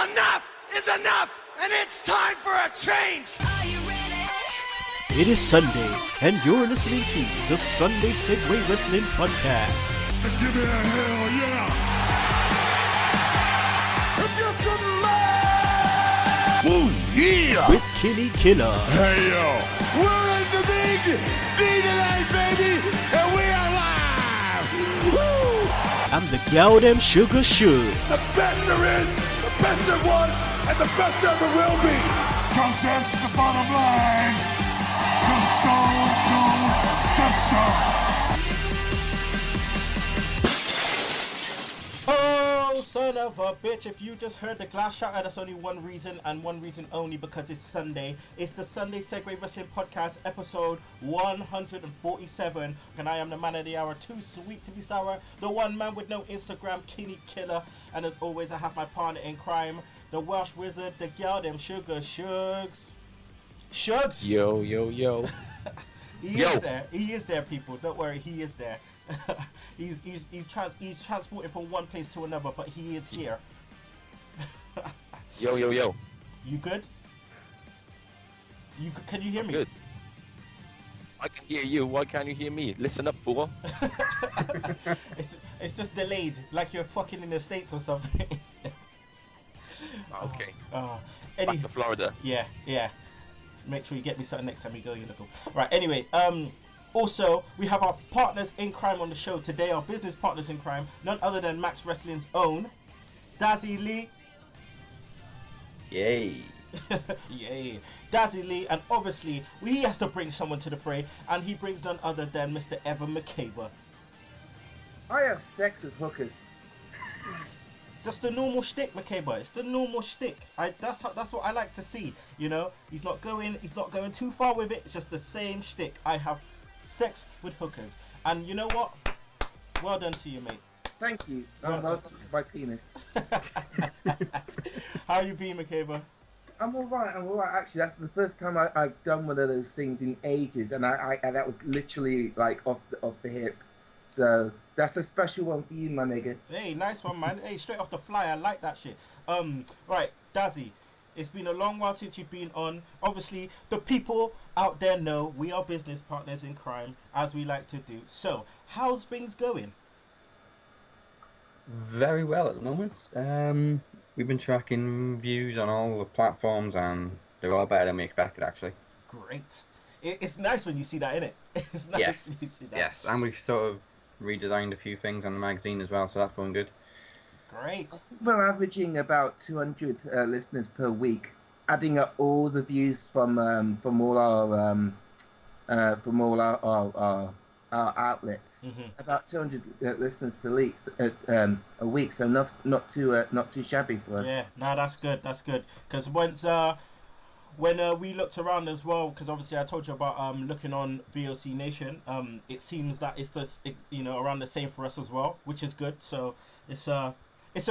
enough is enough, and it's time for a change! It is Sunday, and you're listening to the Sunday Segue Wrestling Podcast. Give me a hell yeah! Get some Fool yeah! With Kinny Killa. Hey yo! We're in the big D tonight, baby! And we are live! Woo! I'm the gal them sugar should. The best there is, the best there was, and the best there ever will be! Cause that's the bottom line! Cause Stone Cold said so! Oh, son of a bitch, if you just heard the glass shatter, that's only one reason, and one reason only, because it's Sunday. It's the Sunday Segue Wrestling Podcast, episode 147, and I am the man of the hour, too sweet to be sour, the one man with no Instagram, Kinny Killa, and as always, I have my partner in crime, the Welsh wizard, the gal them sugar Sugs. Sugs! Yo, yo, yo. He is there, people, don't worry, he is there. he's transporting from one place to another, but he is here. Yo, yo, yo. You good? Can you hear me? Good. I can hear you. Why can't you hear me? Listen up, fool. It's just delayed, like you're fucking in the States or something. Okay. Back to Florida. Yeah. Make sure you get me something next time you go, you little. Right. Anyway, also, we have our partners in crime on the show today, our business partners in crime, none other than Max Wrestling's own, Dazzy Lee. Yay. Yay. Dazzy Lee, and obviously, he has to bring someone to the fray, and he brings none other than Mr. Eva Makeba. I have sex with hookers. That's the normal shtick, Makeba. It's the normal shtick. That's what I like to see. You know, he's not going too far with it. It's just the same shtick. I have sex with hookers, and you know what? Well done to you, mate. Thank you. Welcome to my penis. How you been, Makeba? I'm alright. Actually, that's the first time I've done one of those things in ages, and I that was literally like off the hip. So that's a special one for you, my nigga. Hey, nice one, man. Hey, straight off the fly, I like that shit. Right, Dazzy, it's been a long while since you've been on. Obviously, the people out there know we are business partners in crime, as we like to do. So, how's things going? Very well at the moment. We've been tracking views on all the platforms, and they're all better than we expected, actually. Great. It's nice when you see that, innit? It's nice when you see that. Yes, and we sort of redesigned a few things on the magazine as well, so that's going good. Great. We're averaging about 200 listeners per week, adding up all the views from all our outlets. Mm-hmm. About 200 listeners a week, so not too shabby for us. Yeah, no, that's good. Because when we looked around as well, because obviously I told you about looking on VOC Nation, it seems that it's around the same for us as well, which is good. So it's a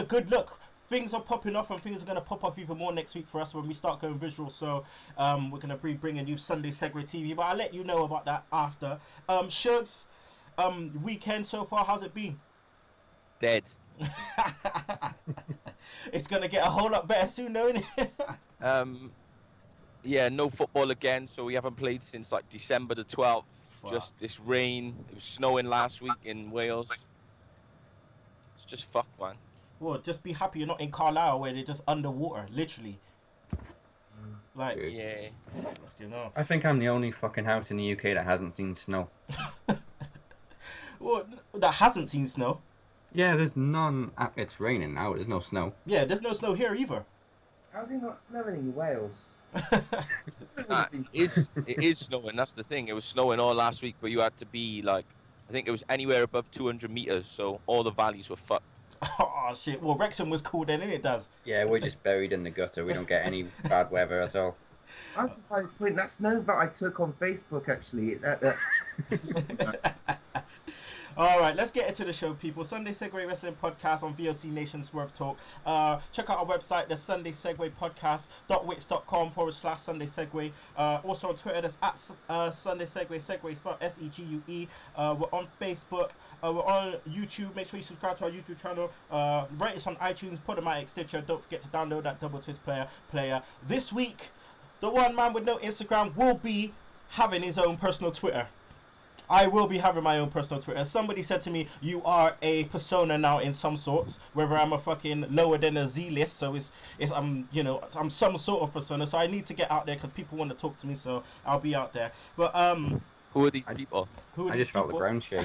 good look. Things are popping off, and things are going to pop off even more next week for us when we start going visual. So we're going to bring a new Sunday Segue TV, but I'll let you know about that after. Shugs, weekend so far, how's it been? Dead. It's going to get a whole lot better soon, though, isn't it? Yeah, no football again, so we haven't played since like December the 12th. Fuck. Just this rain. It was snowing last week in Wales. It's just fucked, man. Well, just be happy you're not in Carlisle where they're just underwater, literally. Like, Yeah. fucking hell. I think I'm the only fucking house in the UK that hasn't seen snow. Well, that hasn't seen snow. Yeah, there's none. It's raining now, there's no snow. Yeah, there's no snow here either. How's it not snowing in Wales? It is snowing, that's the thing. It was snowing all last week, but you had to be like, I think it was anywhere above 200 meters, so all the valleys were fucked. Oh shit. Well, Wrexham was cool then, innit, Daz? Yeah, we're just buried in the gutter. We don't get any bad weather at all. I'm surprised that snow that I took on Facebook actually. All right, let's get into the show, people. Sunday Segue Wrestling Podcast on VOC Nation Swerve Talk. Check out our website, the Sunday Segue Podcast.wix.com/Sunday Segue. Also on Twitter, that's at Sunday Segue. Segue spelled SEGUE. We're on Facebook. We're on YouTube. Make sure you subscribe to our YouTube channel. Rate us on iTunes, Podomatic, Stitcher. Don't forget to download that Double Twist player. This week, the one man with no Instagram will be having his own personal Twitter. I will be having my own personal Twitter. Somebody said to me, you are a persona now in some sorts, whether I'm a fucking lower than a Z list, so I'm some sort of persona, so I need to get out there because people want to talk to me, so I'll be out there. But who are these people? I just felt the ground shake.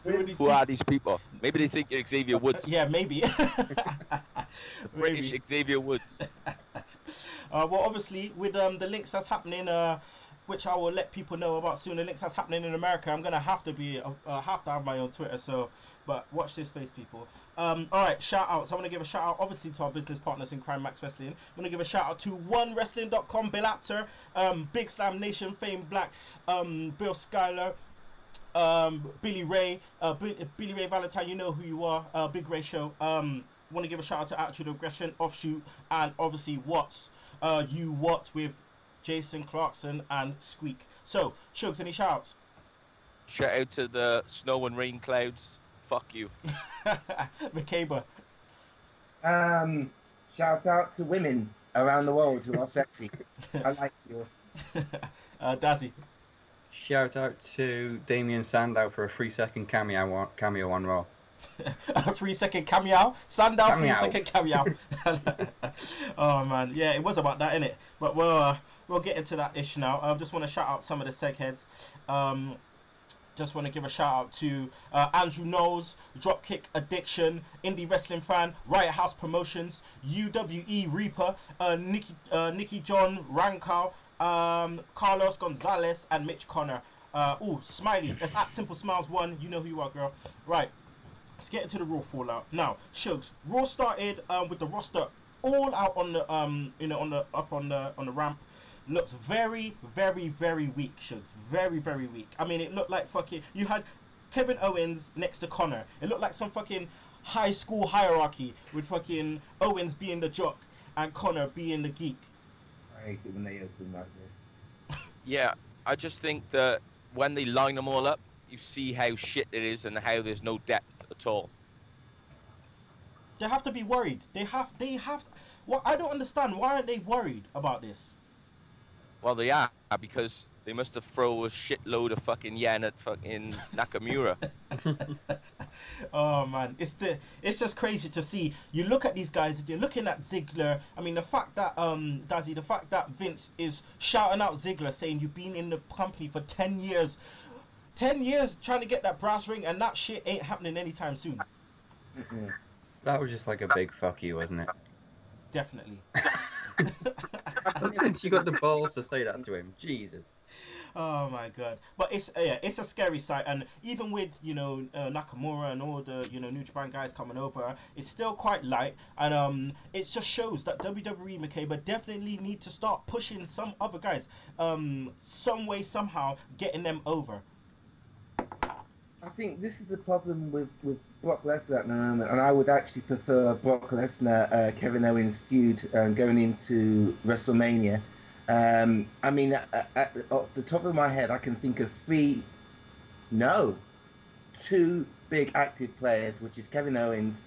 Who are these people? Maybe they think you're Xavier Woods. Yeah, maybe. British Xavier Woods. Well, obviously, with the links that's happening, which I will let people know about soon. The links that's happening in America, I'm gonna have to have my own Twitter. So, but watch this space, people. All right, shout outs. I want to give a shout out, obviously, to our business partners in Crime Max Wrestling. I want to give a shout out to OneWrestling.com, Bill Apter, Big Slam Nation, Fame Black, Bill Skyler, Billy Ray, Billy Ray Valentine. You know who you are. Big Ray Show. Want to give a shout out to Attitude Aggression, Offshoot, and obviously Watts. What with Jason Clarkson and Squeak. So, Shugs, any shouts? Shout out to the snow and rain clouds. Fuck you. Makeba. Shout out to women around the world who are sexy. I like you. Dazzy. Shout out to Damien Sandow for a 3-second cameo on Raw. A 3-second cameo? Sandow, Cameo. 3-second cameo. Oh, man. Yeah, it was about that, innit? But we'll get into that ish now. I just want to shout out some of the seg heads. Just want to give a shout out to Andrew Knowles, Dropkick Addiction, Indie Wrestling Fan, Riot House Promotions, UWE Reaper, Nikki John, Rankau, Carlos Gonzalez, and Mitch Connor. Smiley, that's at Simple Smiles 1. You know who you are, girl. Right, let's get into the Raw Fallout. Now, Shugs, Raw started with the roster all out on the on the ramp. Looks very, very, very weak, Shugs. Very, very weak. I mean, it looked like fucking... You had Kevin Owens next to Connor. It looked like some fucking high school hierarchy with fucking Owens being the jock and Connor being the geek. I hate it when they open like this. Yeah, I just think that when they line them all up, you see how shit it is and how there's no depth at all. They have to be worried. They have... Well, I don't understand. Why aren't they worried about this? Well, they are, because they must have thrown a shitload of fucking yen at fucking Nakamura. Oh man, it's just crazy to see. You look at these guys, you're looking at Ziggler. I mean, the fact that Dazzy, the fact that Vince is shouting out Ziggler, saying you've been in the company for 10 years, 10 years trying to get that brass ring, and that shit ain't happening anytime soon. That was just like a big fuck you, wasn't it? Definitely. You got the balls to say that to him. Jesus. Oh my god. But it's a scary sight, and even with Nakamura and all the New Japan guys coming over, it's still quite light, and it just shows that WWE Makeba definitely need to start pushing some other guys, some way somehow getting them over. I think this is the problem with Brock Lesnar at the moment, and I would actually prefer Brock Lesnar, Kevin Owens feud going into WrestleMania. I mean, off the top of my head, I can think of two big active players, which is Kevin Owens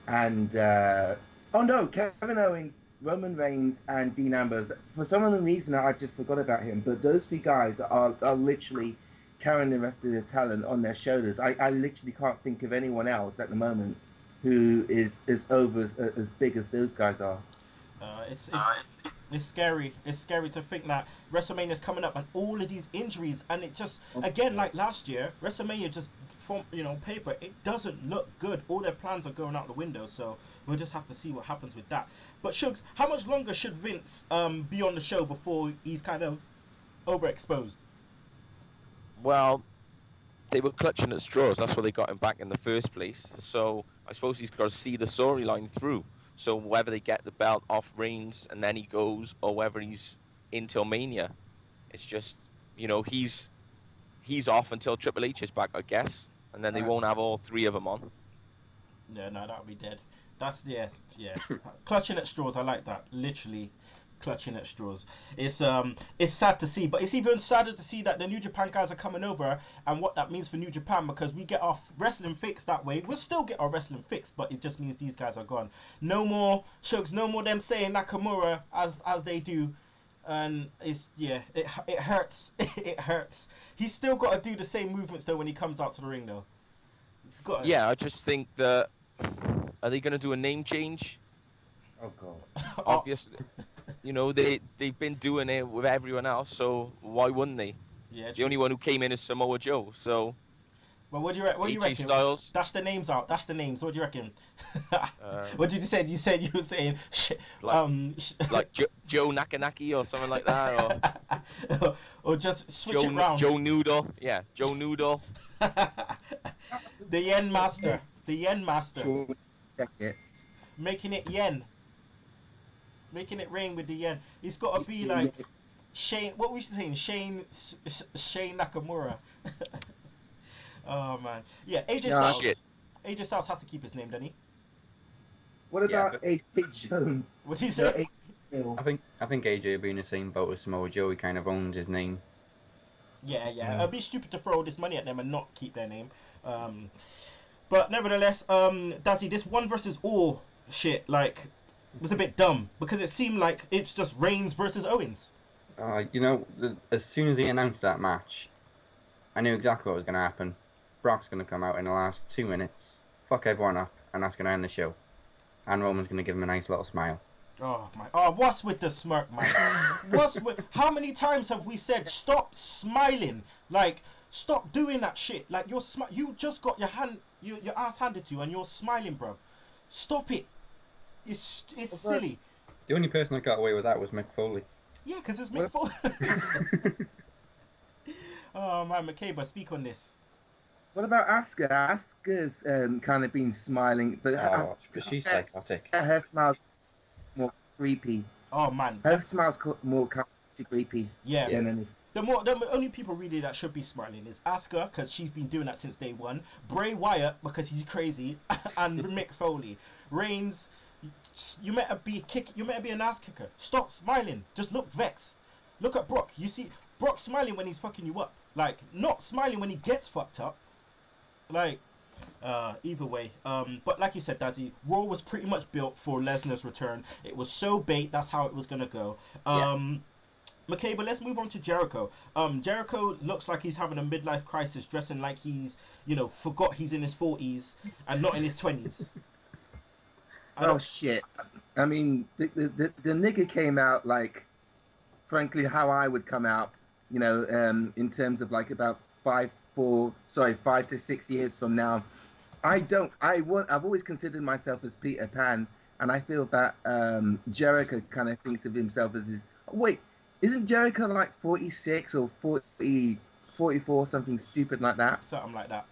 and Kevin Owens, Roman Reigns, and Dean Ambrose. For some reason, I just forgot about him, but those three guys are literally carrying the rest of the talent on their shoulders. I literally can't think of anyone else at the moment who is as big as those guys are. It's scary. It's scary to think that WrestleMania's coming up and all of these injuries, and it just again like last year, WrestleMania just from paper, it doesn't look good. All their plans are going out the window, so we'll just have to see what happens with that. But Shugs, how much longer should Vince be on the show before he's kind of overexposed? Well, they were clutching at straws. That's why they got him back in the first place. So I suppose he's got to see the storyline through. So whether they get the belt off Reigns and then he goes, or whether he's into Mania, it's just, he's he's off until Triple H is back, I guess, and then they won't have all three of them on. Yeah, no, that would be dead. That's yeah. Clutching at straws. I like that. Literally, clutching at straws. It's sad to see, but it's even sadder to see that the New Japan guys are coming over and what that means for New Japan, because we get our wrestling fixed that way. We'll still get our wrestling fixed, but it just means these guys are gone. No more Shugs. No more them saying Nakamura as they do. And it hurts. It hurts. He's still got to do the same movements though when he comes out to the ring though. He's got. Yeah, I just think that are they going to do a name change? Oh god. Obviously, they've been doing it with everyone else, so why wouldn't they? Yeah. The only one who came in is Samoa Joe, so. Well, what do you reckon? Styles. Dash the names out. Dash the names. What do you reckon? What did you say? You were saying like Joe Nakanaki or something like that, or just switch it round. Joe Noodle. Yeah, Joe Noodle. The Yen Master. The Yen Master. Check it. Making it yen. Making it rain with the yen. He's got to be like Shane. What were we saying? Shane Nakamura. Oh man. Yeah, AJ Styles. Shit. AJ Styles has to keep his name, doesn't he? What about AJ Jones? What did he say? I think AJ will be in the same boat as Samoa Joe. He kind of owns his name. Yeah. It'd be stupid to throw all this money at them and not keep their name. But nevertheless, Dazzy, this 1 versus all shit was a bit dumb because it seemed like it's just Reigns versus Owens. As soon as he announced that match, I knew exactly what was going to happen. Brock's going to come out in the last 2 minutes, fuck everyone up, and that's going to end the show. And Roman's going to give him a nice little smile. Oh my! Oh, what's with the smirk, man? How many times have we said stop smiling? Stop doing that shit. You just got your ass handed to you, and you're smiling, bruv. Stop it. It's silly. The only person that got away with that was Mick Foley. Yeah, because it's Mick Foley. Oh man, Makeba, speak on this. What about Asuka? Asuka's kind of been smiling, but she's psychotic. Her smile's more creepy. Oh man, her smile's more creepy. Yeah. The only people really that should be smiling is Asuka, because she's been doing that since day one. Bray Wyatt, because he's crazy, and Mick Foley. Reigns, you better be an ass kicker. Stop smiling. Just look vexed. Look at Brock. You see Brock smiling when he's fucking you up. Not smiling when he gets fucked up. Either way. But like you said, Dazzy, Raw was pretty much built for Lesnar's return. It was so bait. That's how it was gonna go. Makeba, let's move on to Jericho. Jericho looks like he's having a midlife crisis, dressing like he's, forgot he's in his 40s and not in his 20s. Oh shit! I mean, the nigga came out frankly, how I would come out, in terms of about 5 to 6 years from now. I've always considered myself as Peter Pan, and I feel that Jericho kind of thinks of himself as his. Wait, isn't Jericho 46 or 40, 44, something stupid like that? Something like that.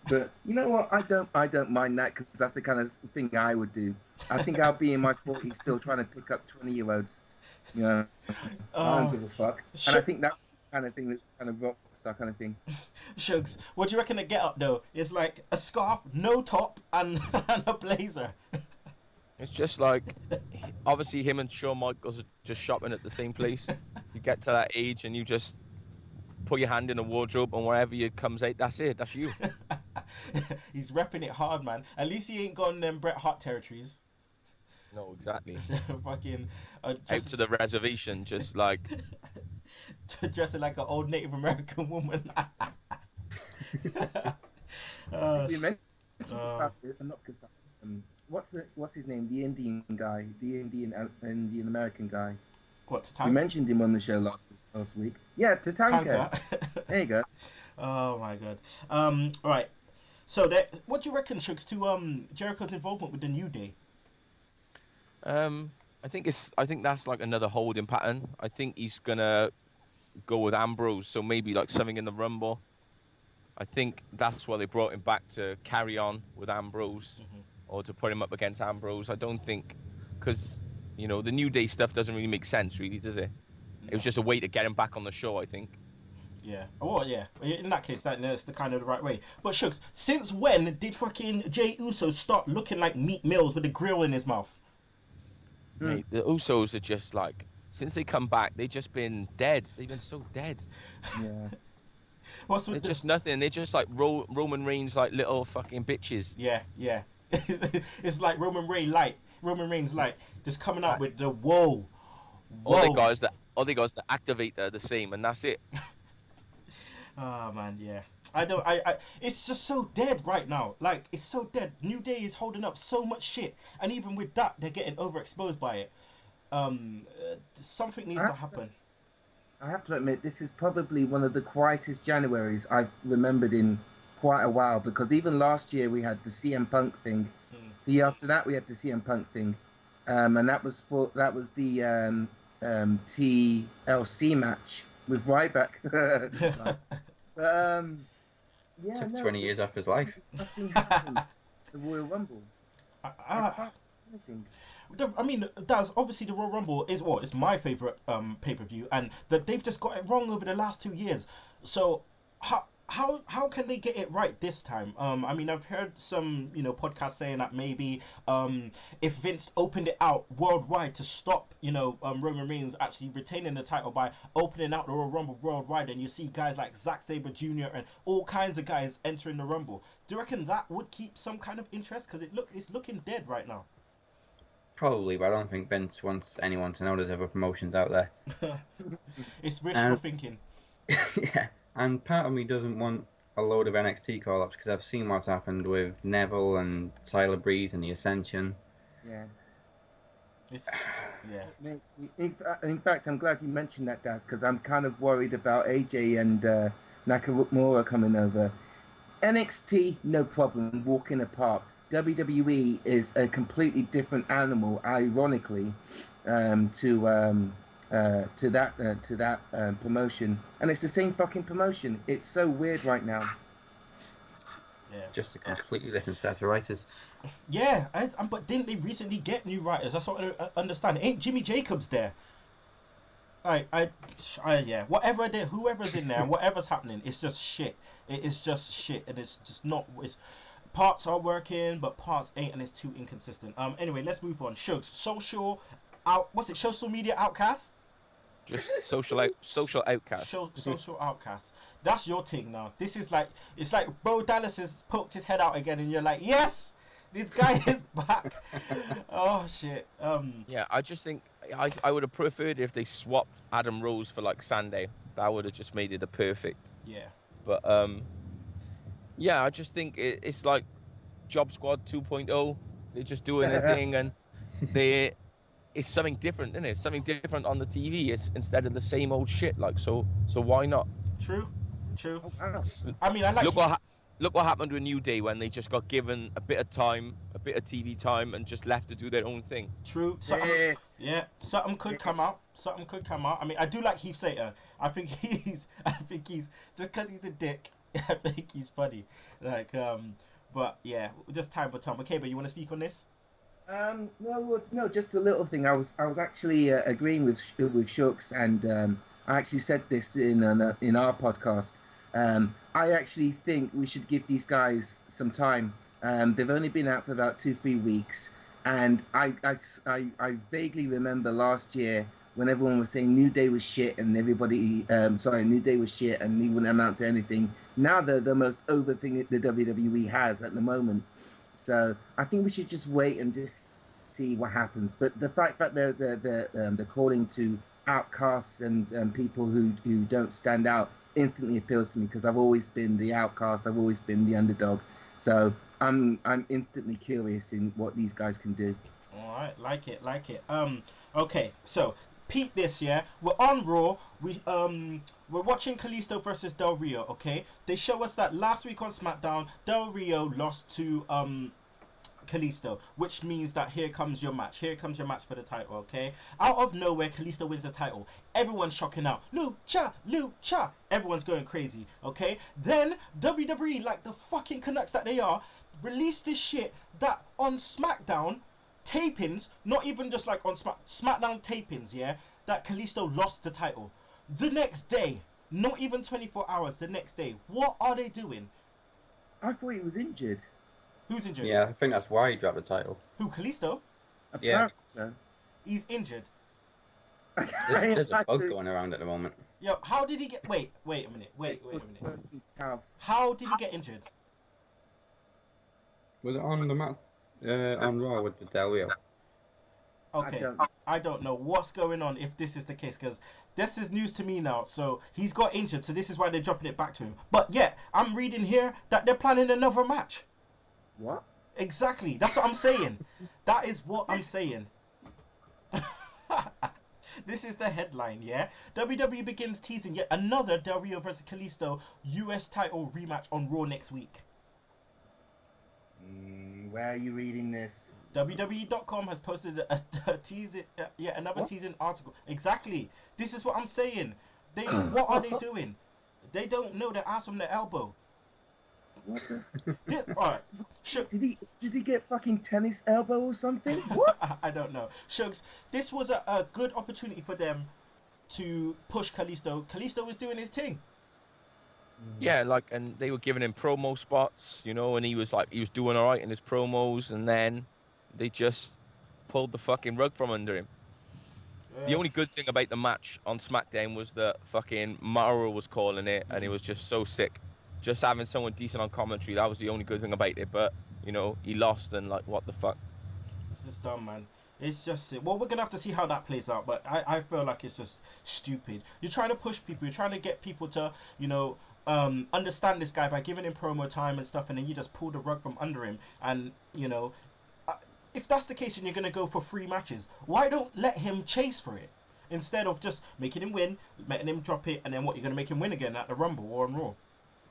But you know what? I don't mind that, because that's the kind of thing I would do. I think I'll be in my 40s still trying to pick up 20-year-olds. I don't give a fuck. And I think that's the kind of thing, that's kind of rock star kind of thing. Shugs, what do you reckon the get up though? It's like a scarf, no top, and a blazer. It's just obviously him and Shawn Michaels are just shopping at the same place. You get to that age and you just put your hand in a wardrobe, and wherever you comes out, that's it. That's you. He's repping it hard, man. At least he ain't gone them Bret Hart territories. No, exactly. Fucking out to the reservation, just dressing like an old Native American woman. What's his name? The Indian guy, the Indian American guy. What, Tatanka? We mentioned him on the show last week. Yeah, Tatanka. There you go. Oh my god. All right. So what do you reckon, Shugs, to Jericho's involvement with the New Day? I think that's another holding pattern. I think he's gonna go with Ambrose, so maybe something in the Rumble. I think that's why they brought him back, to carry on with Ambrose, or to put him up against Ambrose. I don't think, because the New Day stuff doesn't really make sense, really, does it? No. It was just a way to get him back on the show, I think. Yeah. Oh, yeah. In that case, that's the kind of the right way. But Shucks, since when did fucking Jey Uso start looking like Meat Mills with a grill in his mouth? Mate, the Usos are just like, since they come back, they've just been dead. They've been so dead. Yeah. What's They're with just nothing. They're just like Roman Reigns, like little fucking bitches. Yeah, yeah. It's like Roman Reigns light, just coming out with the whoa. All they got is the activator, the same, and that's it. Oh man, yeah. I it's just so dead right now. Like, it's so dead. New Day is holding up so much shit, and even with that, they're getting overexposed by it. Something needs to happen. I have to admit, this is probably one of the quietest Januaries I've remembered in quite a while, because even last year we had the CM Punk thing. The year after that we had the CM Punk thing, and that was the TLC match with Ryback. Yeah, Took 20 years off his life. Nothing happened. The Royal Rumble. I mean, that's obviously the Royal Rumble is it's my favorite pay-per-view, and that they've just got it wrong over the last 2 years. So how can they get it right this time? I mean, I've heard some podcasts saying that maybe if Vince opened it out worldwide to stop Roman Reigns actually retaining the title by opening out the Royal Rumble worldwide, and you see guys like Zack Sabre Jr. and all kinds of guys entering the Rumble. Do you reckon that would keep some kind of interest? Because it's looking dead right now. Probably, but I don't think Vince wants anyone to know there's other promotions out there. It's wishful thinking. Yeah, and part of me doesn't want a load of NXT call-ups because I've seen what's happened with Neville and Tyler Breeze and the Ascension. Yeah. Yeah. In fact, I'm glad you mentioned that, Daz, because I'm kind of worried about AJ and Nakamura coming over. NXT, no problem, walk in the park. WWE is a completely different animal, ironically, to that promotion, and it's the same fucking promotion. It's so weird right now. Yeah. Just a completely different set of writers. Yeah, but didn't they recently get new writers? That's what I understand. Ain't Jimmy Jacobs there? Yeah. Whoever's in there, whatever's happening, it's just shit. It is just shit, and it's just not. Parts are working, but parts ain't, and it's too inconsistent. Anyway, let's move on. Shugs, social media outcast? Just social outcast. Social outcast. That's your thing now. This is like, it's like Bo Dallas has poked his head out again, and you're like, yes, this guy is back. Oh shit. Yeah, I just think I would have preferred if they swapped Adam Rose for like Sunday. That would have just made it a perfect. Yeah. But yeah, I just think it's like Job Squad 2.0. They're just doing their thing, and it's something different, isn't it? It's something different on the TV. It's instead of the same old shit. Like, so why not? True. Oh, wow. I mean, I like. Look what happened with New Day when they just got given a bit of time, a bit of TV time, and just left to do their own thing. True. Something could come out. Something could come out. I mean, I do like Heath Slater. I think he's just because he's a dick. I think he's funny. Like, but yeah, just time for time. Okay, but you want to speak on this? No, just a little thing. I was actually agreeing with Shooks, and I actually said this in our podcast. I actually think we should give these guys some time. They've only been out for about 2-3 weeks, and I vaguely remember last year when everyone was saying New Day was shit, and New Day was shit, and he wouldn't amount to anything. Now they're the most over thing the WWE has at the moment. So I think we should just wait and just see what happens. But the fact that they're calling to outcasts and people who don't stand out instantly appeals to me, because I've always been the outcast. I've always been the underdog. So I'm instantly curious in what these guys can do. All right, like it. Okay, so Pete, this, yeah, we're on Raw. We're watching Kalisto versus Del Rio. Okay, they show us that last week on SmackDown, Del Rio lost to Kalisto, which means that here comes your match for the title. Okay, out of nowhere, Kalisto wins the title. Everyone's shocking out. Lucha. Everyone's going crazy. Okay, then WWE, like the fucking Canucks that they are, released this shit that on SmackDown tapings, not even just like on SmackDown tapings, yeah, that Kalisto lost the title. The next day, Not even 24 hours the next day. What are they doing? I thought he was injured. Who's injured? Yeah, I think that's why he dropped the title. Who, Kalisto? Apparently so. He's injured. There's a bug going around at the moment. Yo, how did he get... Wait a minute. Wait a minute. House. How did he get injured? Was it on the mat on Raw with the Del Rio? Okay, I don't know what's going on if this is the case, because this is news to me now. So he's got injured, so this is why they're dropping it back to him. But yeah, I'm reading here that they're planning another match. What? Exactly, that's what I'm saying. That is what I'm saying. This is the headline, yeah? WWE begins teasing yet another Del Rio versus Kalisto US title rematch on Raw next week. Where are you reading this? WWE.com has posted a teasing, another teasing article. Exactly. This is what I'm saying. What are they doing? They don't know their ass from their elbow. What Alright. Did he get fucking tennis elbow or something? What? I don't know. Shugs, this was a good opportunity for them to push Kalisto. Kalisto was doing his thing. Yeah, and they were giving him promo spots, and he was doing all right in his promos, and then they just pulled the fucking rug from under him. The only good thing about the match on SmackDown was that fucking Mauro was calling it, and it was just so sick. Just having someone decent on commentary, that was the only good thing about it. But he lost, and what the fuck? This is dumb, man. It's just well, we're gonna have to see how that plays out. But I feel like it's just stupid. You're trying to push people. You're trying to get people to understand this guy by giving him promo time and stuff, and then you just pull the rug from under him. And if that's the case and you're gonna go for 3 matches, why don't let him chase for it instead of just making him win, letting him drop it, and then you're gonna make him win again at the Rumble or on Raw?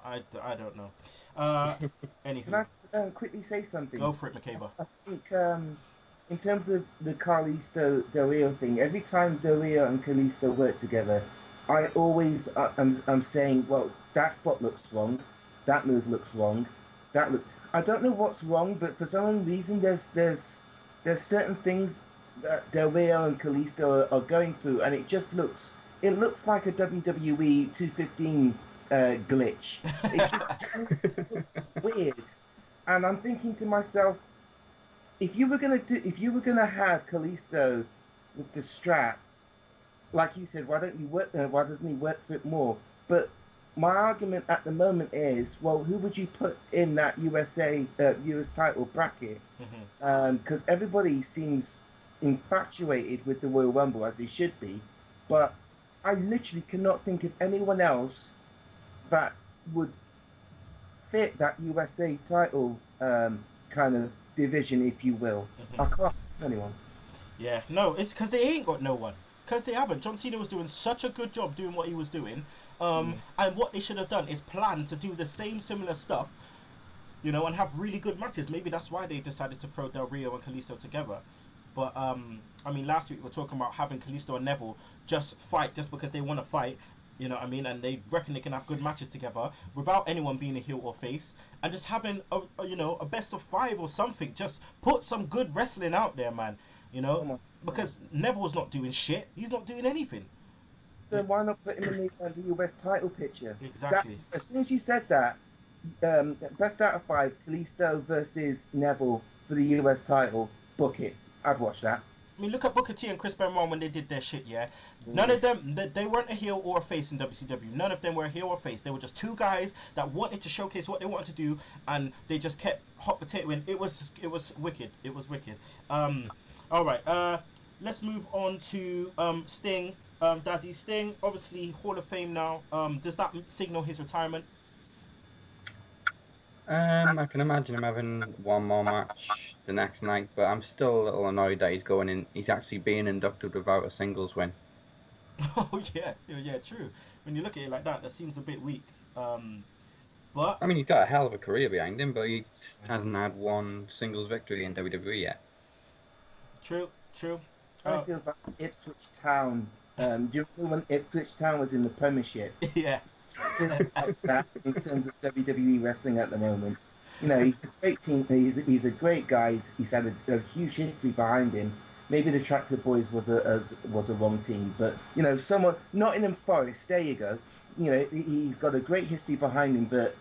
I don't know. Anywho, Can I quickly say something? Go for it, Makeba. I think in terms of the Kalisto Del Rio thing, every time Del Rio and Kalisto work together, I always I'm saying, well, that spot looks wrong, that move looks wrong, that looks. I don't know what's wrong, but for some reason there's certain things that Del Rio and Kalisto are going through, and it looks like a WWE 215 glitch. It just looks weird, and I'm thinking to myself, if you were gonna have Kalisto with the strap, like you said, why doesn't he work for it more? But my argument at the moment is, well, who would you put in that US title bracket? Because everybody seems infatuated with the Royal Rumble, as they should be, but I literally cannot think of anyone else that would fit that USA title kind of division, if you will. I can't think of anyone. Yeah, no, it's because they ain't got no one. Because they haven't. John Cena was doing such a good job doing what he was doing. And what they should have done is plan to do the same similar stuff, and have really good matches. Maybe that's why they decided to throw Del Rio and Kalisto together. But, I mean, last week we were talking about having Kalisto and Neville just fight just because they want to fight. You know what I mean? And they reckon they can have good matches together without anyone being a heel or face, and just having a best of 5 or something. Just put some good wrestling out there, man. Because Neville's not doing shit. He's not doing anything. Then why not put him in the US title picture? Exactly. As soon as you said that, best out of 5, Kalisto versus Neville for the US title, book it. I'd watch that. I mean, look at Booker T and Chris Benoit when they did their shit, yeah? None of them, they weren't a heel or a face in WCW. None of them were a heel or face. They were just 2 guys that wanted to showcase what they wanted to do, and they just kept hot potatoing. It was wicked. It was wicked. All right, let's move on to Sting. Dazzy, Sting, obviously Hall of Fame now. Does that signal his retirement? I can imagine him having one more match the next night, but I'm still a little annoyed that he's going in. He's actually being inducted without a singles win. Oh yeah, true. When you look at it like that, that seems a bit weak. But I mean, he's got a hell of a career behind him, but he hasn't had one singles victory in WWE yet. True. It feels like Ipswich Town. Do you remember when Ipswich Town was in the Premiership? Yeah. Like that in terms of WWE wrestling at the moment. He's a great team. He's a great guy. He's had a huge history behind him. maybe the Tractor Boys was a wrong team, but you know, someone Nottingham Forest. There you go. You know, he's got a great history behind him, but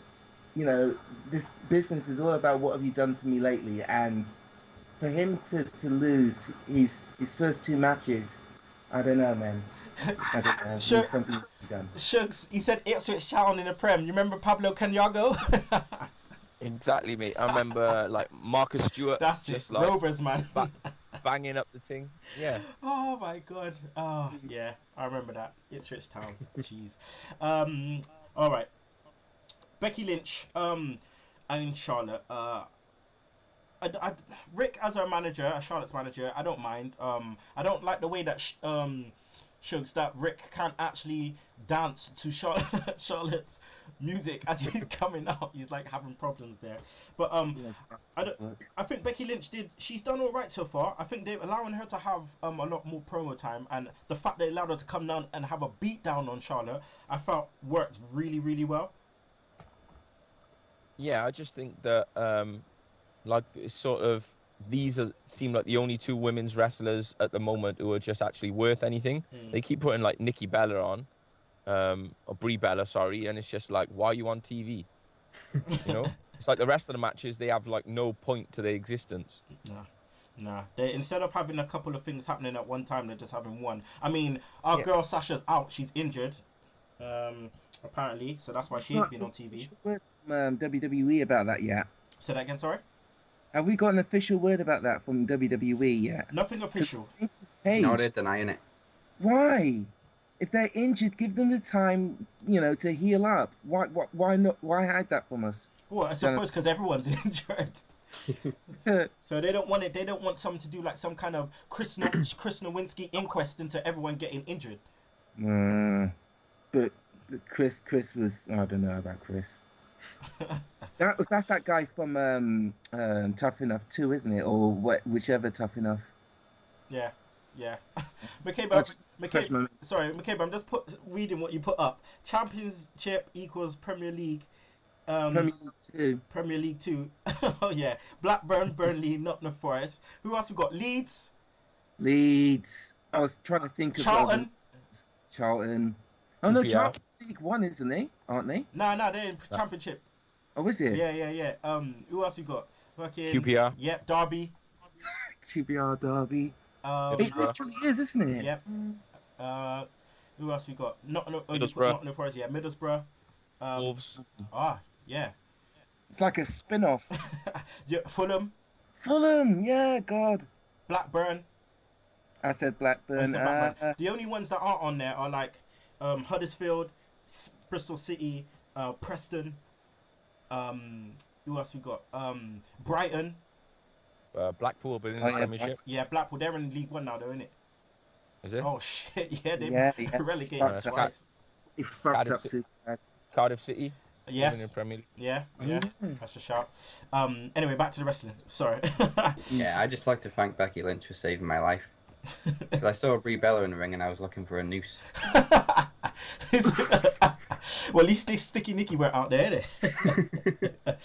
you know, this business is all about what have you done for me lately, and for him to lose his first 2 matches, I don't know, man. I don't know. Sure. There's something to be done. Shugs, he said Ipswich Town in the Prem. You remember Pablo Canyago? Exactly, mate. I remember like Marcus Stewart. That's just it. like Rovers, man. banging up the thing. Yeah. Oh my god. Oh yeah, I remember that. Ipswich Town. Jeez. All right. Becky Lynch. And Charlotte. Rick as her manager, Charlotte's manager, I don't mind. I don't like the way that Shugs that Rick can't actually dance to Charlotte's music as he's coming out. He's like having problems there. But I think Becky Lynch she's done all right so far. I think they're allowing her to have a lot more promo time, and the fact they allowed her to come down and have a beat down on Charlotte, I felt worked really, really well. Yeah, I just think that like it's sort of seem like the only 2 women's wrestlers at the moment who are just actually worth anything. They keep putting like Nikki Bella on, or Brie Bella, sorry, and it's just like, why are you on TV? You know, it's like the rest of the matches, they have like no point to their existence. Nah. They instead of having a couple of things happening at one time, they're just having one. I mean, our girl Sasha's out; she's injured, apparently, so that's why she ain't been on TV. WWE about that yet? Say that again, sorry. Have we got an official word about that from WWE yet? Nothing official. Hey, No, they're denying it. Why? If they're injured, give them the time, you know, to heal up. Why not? Why hide that from us? Well, I suppose because everyone's injured. So they don't want it. They don't want someone to do like some kind of Chris Nowinski inquest into everyone getting injured. But Chris was. I don't know about Chris. That's that guy from Tough Enough 2, isn't it? Or whichever Tough Enough. Yeah. Makeba, I'm just reading what you put up. Championship equals Premier League. Premier League 2. Oh yeah. Blackburn, Burnley, Nottingham Forest. Who else we got? Leeds. I was trying to think of Charlton. Oh no, Charlton's League 1, isn't they? Aren't they? No, they're in Championship. Oh, is it? Yeah. Who else we got? Fucking QPR. Yep, Derby. QPR Derby. It literally is, isn't it? Yep. Who else we got? Middlesbrough. Forest, yeah. Middlesbrough. Wolves. Yeah. It's like a spin-off. Yeah, Fulham, yeah, God. Blackburn. I said Blackburn. The only ones that aren't on there are like Huddersfield, Bristol City, Preston. Who else we got? Brighton. Blackpool have been in the Premiership. Yeah, Blackpool. They're in League 1 now, though, isn't it? Is it? Oh shit! Yeah, they relegated twice. Cardiff City. Yes. In the Premier League. Yeah. That's a shout. Anyway, back to the wrestling. Sorry. Yeah, I'd just like to thank Becky Lynch for saving my life. Because I saw Brie Bella in the ring and I was looking for a noose. Well, at least Sticky Nicky were out there, innit?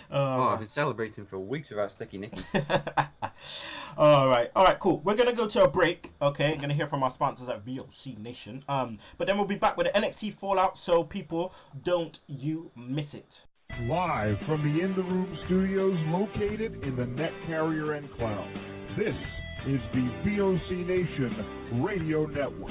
I've been celebrating for weeks without Sticky Nicky. All right, cool. We're gonna go to a break. Okay, gonna hear from our sponsors at VOC Nation. But then we'll be back with the NXT Fallout. So people, don't you miss it. Live from the In the Room studios located in the Net Carrier and Cloud. This is the VOC Nation Radio Network.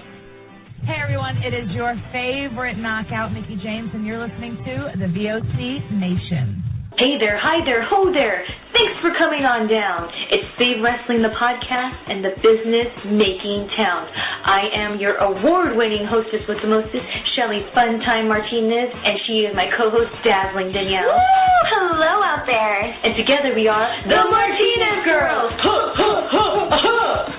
Hey everyone, it is your favorite knockout, Mickie James, and you're listening to the VOC Nation. Hey there, hi there, ho there. Thanks for coming on down. It's Save Wrestling, the podcast, and the business-making town. I am your award-winning hostess with the mostest, Shelly Funtime Martinez, and she is my co-host, Dazzling Danielle. Woo! Hello out there. And together we are the Martinez Girls.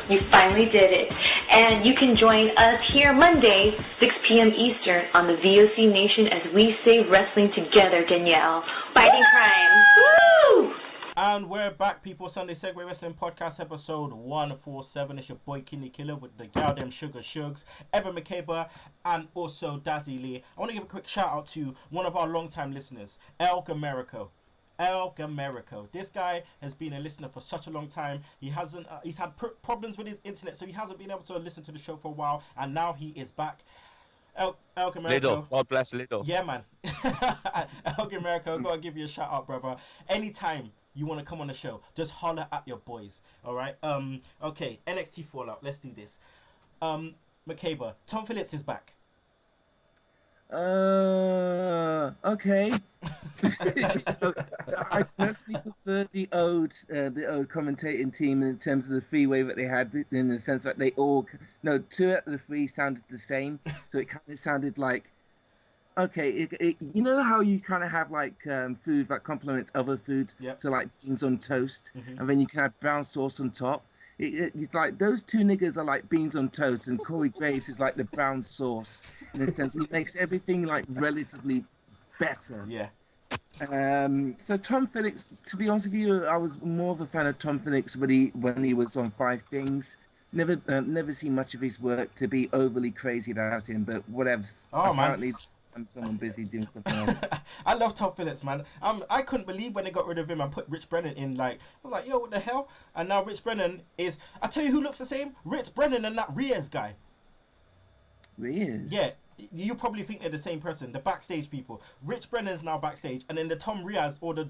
You finally did it. And you can join us here Monday, 6 p.m. Eastern on the VOC Nation as we save wrestling together, Danielle. Fighting crime. Woo! And we're back, people. Sunday Segue Wrestling Podcast, episode 147. It's your boy Kinny Killa with the gal them Sugar Shugs, Eva Makeba, and also Dazzy Lee. I want to give a quick shout out to one of our long-time listeners, El Gamerico. El Gamerico. This guy has been a listener for such a long time. He hasn't. He's had problems with his internet, so he hasn't been able to listen to the show for a while, and now he is back. El Gamerico. Little. God bless Little. Yeah, man. El Gamerico, gotta give you a shout out, brother. Anytime you want to come on the show, just holler at your boys. All right. Okay. NXT Fallout. Let's do this. Makeba. Tom Phillips is back. Okay. I personally prefer the old commentating team in terms of the freeway that they had, in the sense that they all, no, 2 out of the 3 sounded the same, so it kind of sounded like, okay, you know how you kind of have like food that complements other food, Yep. so like beans on toast, and then you can have brown sauce on top. It's like those 2 niggas are like beans on toast, and Corey Graves is like the brown sauce, in a sense. He makes everything like relatively better. Yeah. So Tom Phillips, to be honest with you, I was more of a fan of Tom Phillips when he was on 5 Things. Never seen much of his work to be overly crazy about him, but whatever. Oh, apparently, I'm someone busy doing something else. I love Tom Phillips, man. I couldn't believe when they got rid of him and put Rich Brennan in. Like, I was like, yo, what the hell? And now Rich Brennan is. I tell you who looks the same: Rich Brennan and that Reyes guy. Reyes? Yeah. You probably think they're the same person, the backstage people. Rich Brennan's now backstage, and then the Tom Reyes or the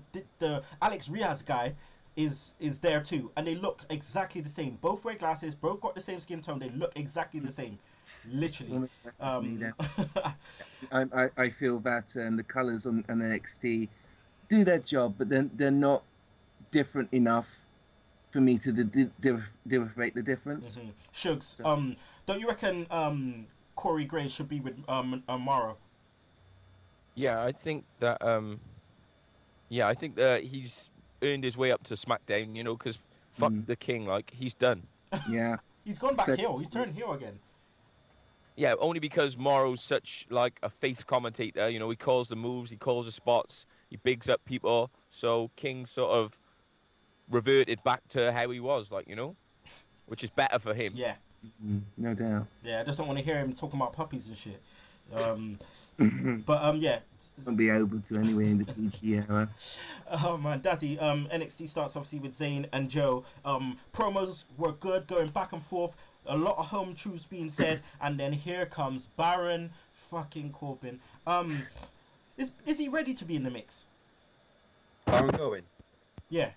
Alex Reyes guy is there too, and they look exactly the same. Both wear glasses, both got the same skin tone. They look exactly the same, literally. I feel that the colours on NXT do their job, but then they're not different enough for me to differentiate the difference. Shugs, don't you reckon Corey Graves should be with Morrow? Yeah, I think that he's earned his way up to SmackDown, you know, because fuck the King, like, he's done. Yeah. He's gone back heel. He's turned heel again. Yeah, only because Morrow's such, like, a face commentator, you know, he calls the moves, he calls the spots, he bigs up people, so King sort of reverted back to how he was, like, you know, which is better for him. Yeah. No doubt. Yeah, I just don't want to hear him talking about puppies and shit. But yeah. Won't be able to anyway in the PG era. Oh man, Dazzy. NXT starts obviously with Zayn and Joe. Promos were good, going back and forth. A lot of home truths being said, and then here comes Baron fucking Corbin. Is he ready to be in the mix? Baron Corbin? Yeah.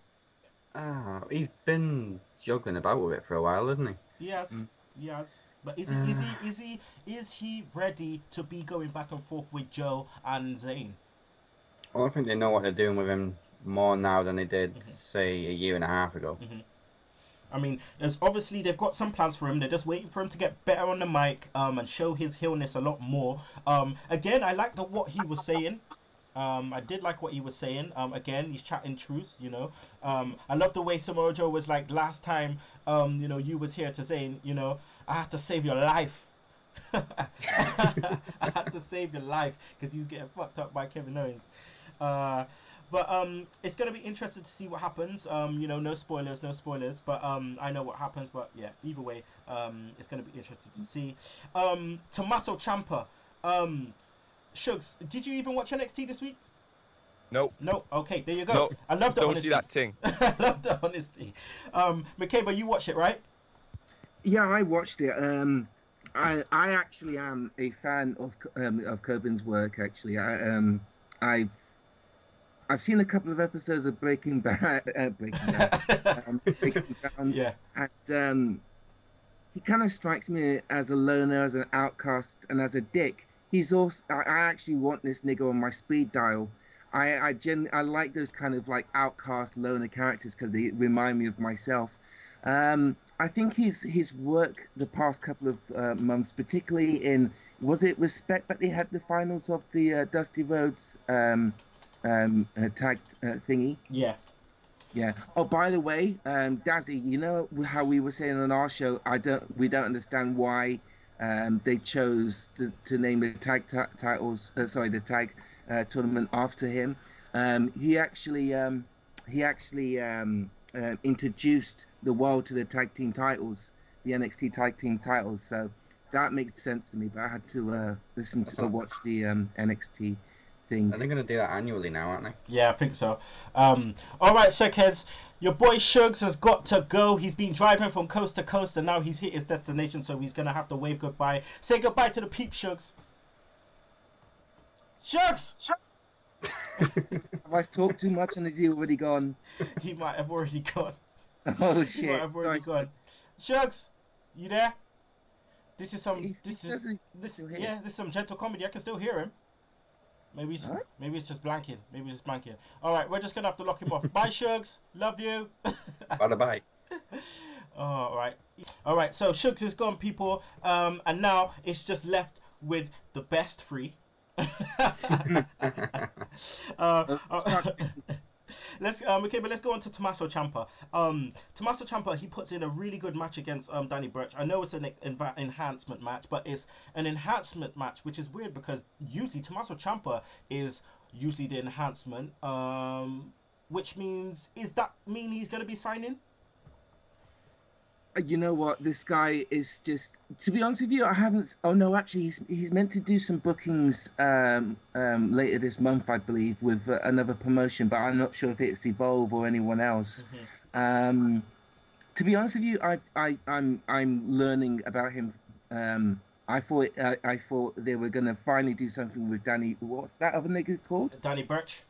He's been juggling about with it for a while, hasn't he? Yes. Yes. But is he ready to be going back and forth with Joe and Zayn? Well, I think they know what they're doing with him more now than they did, say, a year and a half ago. I mean, there's obviously they've got some plans for him. They're just waiting for him to get better on the mic and show his heelness a lot more. Again, I like what he was saying. I did like what he was saying. Again, he's chatting truths, you know. I love the way Samoa Joe was like, last time, you know, you was here to say, you know, I had to save your life. I had to save your life because he was getting fucked up by Kevin Owens. But it's going to be interesting to see what happens. You know, no spoilers. But I know what happens. But yeah, either way, it's going to be interesting to see. Tommaso Ciampa. Shugs, did you even watch NXT this week? Nope. No. Okay, there you go. Nope. I love the honesty. Don't see that thing. I love the honesty. Makeba, you watched it, right? Yeah, I watched it. I actually am a fan of Corbin's work. Actually, I've seen a couple of episodes of Breaking Bad. Breaking Down. Yeah. And he kind of strikes me as a loner, as an outcast, and as a dick. He's also. I actually want this nigga on my speed dial. I like those kind of like outcast loner characters because they remind me of myself. I think his work the past couple of months, particularly in, was it Respect that they had the finals of the Dusty Rhodes tag thingy? Yeah. Yeah. Oh, by the way, Dazzy, you know how we were saying on our show, we don't understand why they chose to name the tag titles. The tag tournament after him. He actually introduced the world to the tag team titles, the NXT tag team titles. So that makes sense to me. But I had to watch the NXT thing. And they're going to do that annually now, aren't they? Yeah, I think so. All right, Shakeheads. Your boy Shugs has got to go. He's been driving from coast to coast, and now he's hit his destination, so he's going to have to wave goodbye. Say goodbye to the peep, Shugs. Shugs! Have I talked too much and is he already gone? He might have already gone. Oh, He shit. might have already gone. Shugs, you there? This is some... This is some gentle comedy. I can still hear him. Maybe it's just blanking. All right, we're just gonna have to lock him off. Bye, Shugs. Love you. Bye. All right. So Shugs is gone, people. And now it's just left with the best three. Let's go on to Tommaso Ciampa. Tommaso Ciampa, he puts in a really good match against Danny Burch. I know it's an enhancement match, but it's an enhancement match, which is weird because usually Tommaso Ciampa is usually the enhancement. Which means, does that mean he's going to be signing? You know what? This guy is just. To be honest with you, I haven't. Oh no, actually, he's meant to do some bookings later this month, I believe, with another promotion. But I'm not sure if it's Evolve or anyone else. To be honest with you, I'm learning about him. I thought they were gonna finally do something with Danny. What's that other nigga called? Danny Burch.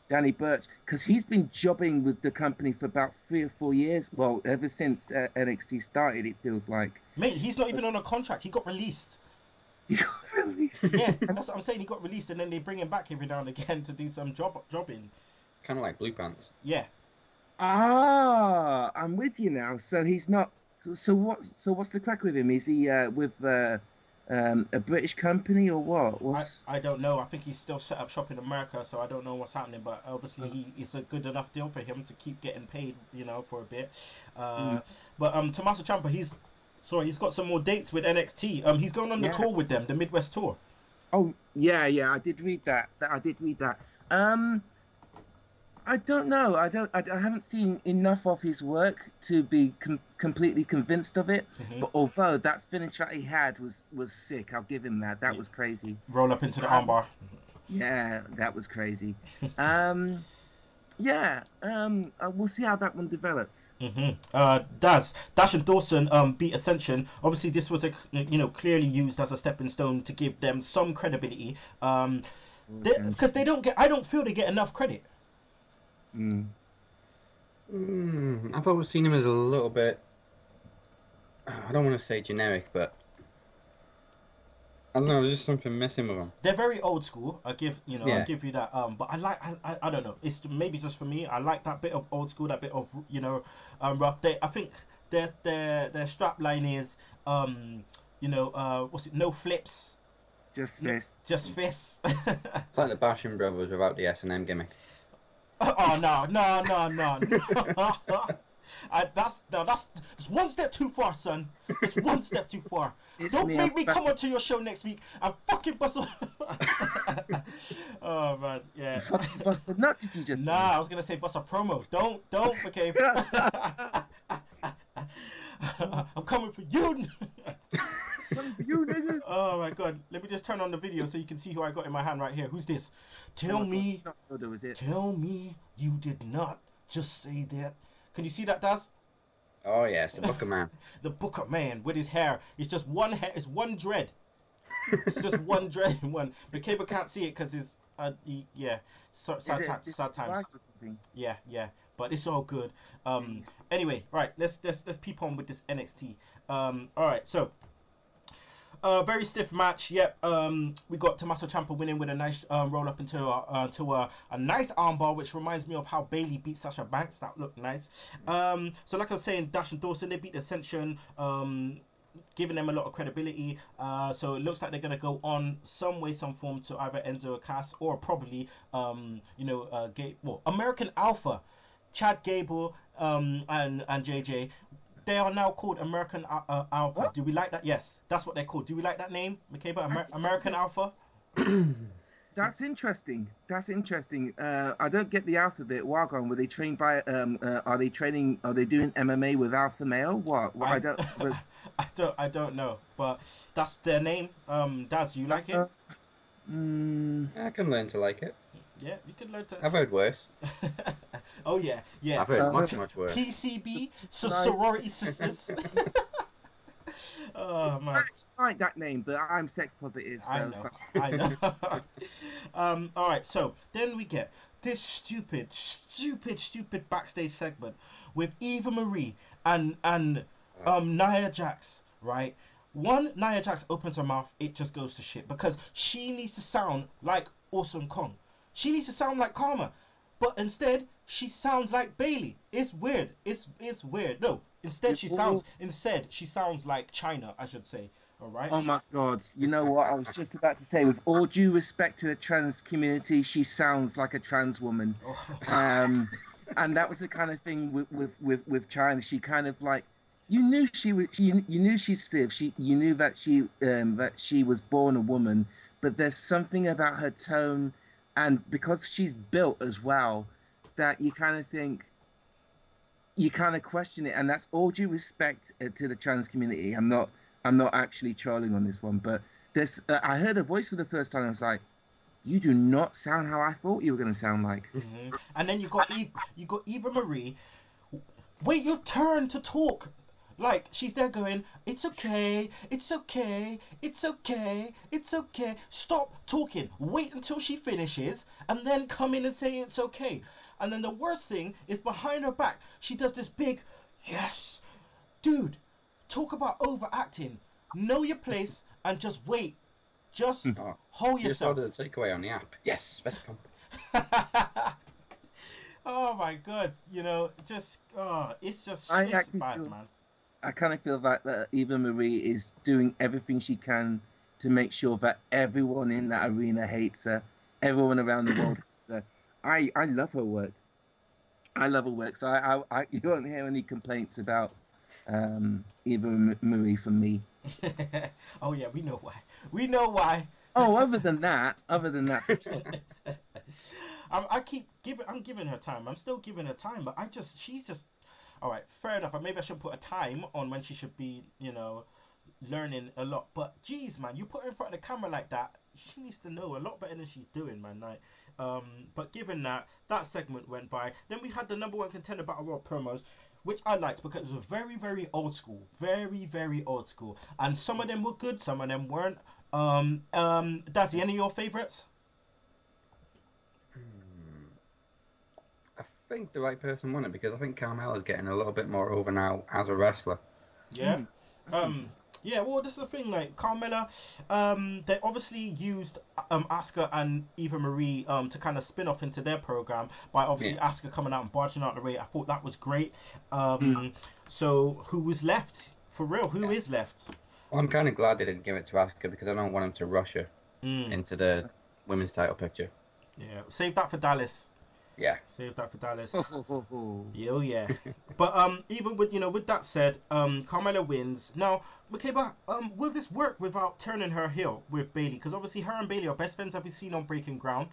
Danny Burch, because he's been jobbing with the company for about 3 or 4 years. Well, ever since NXT started, it feels like. Mate, he's not even on a contract. He got released. He got released? Yeah, that's what I'm saying. He got released, and then they bring him back every now and again to do some jobbing. Kind of like Blue Pants. Yeah. Ah, I'm with you now. So he's not. So what's the crack with him? Is he with a British company or what? I don't know. I think he's still set up shop in America, so I don't know what's happening. But obviously, it's a good enough deal for him to keep getting paid, for a bit. But Tommaso Ciampa, he's got some more dates with NXT. He's going on the tour with them, the Midwest tour. Oh yeah, I did read that. I don't know. I haven't seen enough of his work to be completely convinced of it. But although that finish that he had was sick, I'll give him that. That was crazy. Roll up into the armbar. Yeah, that was crazy. We'll see how that one develops. Dash and Dawson beat Ascension. Obviously, this was clearly used as a stepping stone to give them some credibility. Because I don't feel they get enough credit. I've always seen him as a little bit. I don't want to say generic, but I don't know. There's just something missing with him. They're very old school. I'll give you that. But I don't know. It's maybe just for me. I like that bit of old school, that bit of rough. I think their strap line is what's it? No flips. Just fists. Just fists. It's like the Basham Brothers without the S&M gimmick. Oh no! That's one step too far, son. It's one step too far. Don't make me come onto your show next week and fucking bust. Oh man, yeah. Fucking bust the nut? Did you just? Nah, I was gonna say bust a promo. Don't, okay. I'm coming for you. You nigga. Oh my god, let me just turn on the video so you can see who I got in my hand right here. Who's this? Tell me you did not just say that. Can you see that, Daz? Oh yes, the Booker Man. The Booker Man with his hair. It's just one hair. It's one dread. It's just one dread in one. Makeba can't see it because his sad times. Yeah. But it's all good. Anyway, right. Let's peep on with this NXT. All right. So. Very stiff match. Yep. We got Tommaso Ciampa winning with a nice roll up into a nice armbar, which reminds me of how Bayley beat Sasha Banks. That looked nice. So like I was saying, Dash and Dawson, they beat Ascension, giving them a lot of credibility. So it looks like they're gonna go on some way, some form to either Enzo or Cass or probably American Alpha, Chad Gable, and JJ. They are now called American Alpha. What? Do we like that? Yes, that's what they're called. Do we like that name, Makeba? American Alpha? That's interesting. I don't get the Alpha bit. Wagon, were they trained by? Are they doing MMA with Alpha Male? What? I don't know. But that's their name. Daz, you like it? I can learn to like it. Yeah, you can learn to. I've heard worse. Oh yeah. I've heard much worse. PCB, sorority sisters. Oh man. I like that name, but I'm sex positive. So I know. All right. So then we get this stupid backstage segment with Eva Marie and Nia Jax. Right. Nia Jax opens her mouth, it just goes to shit because she needs to sound like Awesome Kong. She needs to sound like Karma, but instead she sounds like Bailey. It's weird. It's weird. No, instead she sounds like China, I should say. All right. Oh my God! You know what? I was just about to say. With all due respect to the trans community, she sounds like a trans woman. And that was the kind of thing with China. She kind of like. You knew she was. You knew she's stiff. You knew that she was born a woman. But there's something about her tone, and because she's built as well, that you kind of think. You kind of question it, and that's all due respect to the trans community. I'm not actually trolling on this one, but this. I heard her voice for the first time. I was like, "You do not sound how I thought you were going to sound like." Mm-hmm. And then you got Eva Marie. Wait your turn to talk. Like, she's there going, it's okay, it's okay, it's okay, it's okay. Stop talking. Wait until she finishes and then come in and say it's okay. And then the worst thing is behind her back, she does this big, yes. Dude, talk about overacting. Know your place and just wait. Just hold yourself. You just ordered a takeaway on the app. Yes, best pump. Oh my God, it's bad, man. I kind of feel that Eva Marie is doing everything she can to make sure that everyone in that arena hates her. Everyone around the world hates her. I love her work. So I you won't hear any complaints about Eva Marie from me. Oh yeah, we know why. Oh, other than that. I'm giving her time. I'm still giving her time, but she's just. All right, fair enough. Maybe I should put a time on when she should be, learning a lot. But geez, man, you put her in front of the camera like that, she needs to know a lot better than she's doing, man. Like, but given that segment went by, then we had the number one contender battle royal promos, which I liked because it was very, very old school, very, very old school, and some of them were good, some of them weren't. Dazzy, any of your favorites? I think the right person won it because I think Carmella's getting a little bit more over now as a wrestler. Yeah. Yeah, well, this is the thing, like, Carmella, they obviously used Asuka and Eva Marie to kind of spin off into their program by obviously Asuka coming out and barging out the way. I thought that was great. So who was left? For real, who is left? Well, I'm kind of glad they didn't give it to Asuka because I don't want them to rush her into the women's title picture. Yeah, save that for Dallas. Yeah. Save that for Dallas. Yeah. But even with that said, Carmella wins. Now, Makeba, will this work without turning her heel with Bayley? Because obviously her and Bayley are best friends that we've seen on Breaking Ground.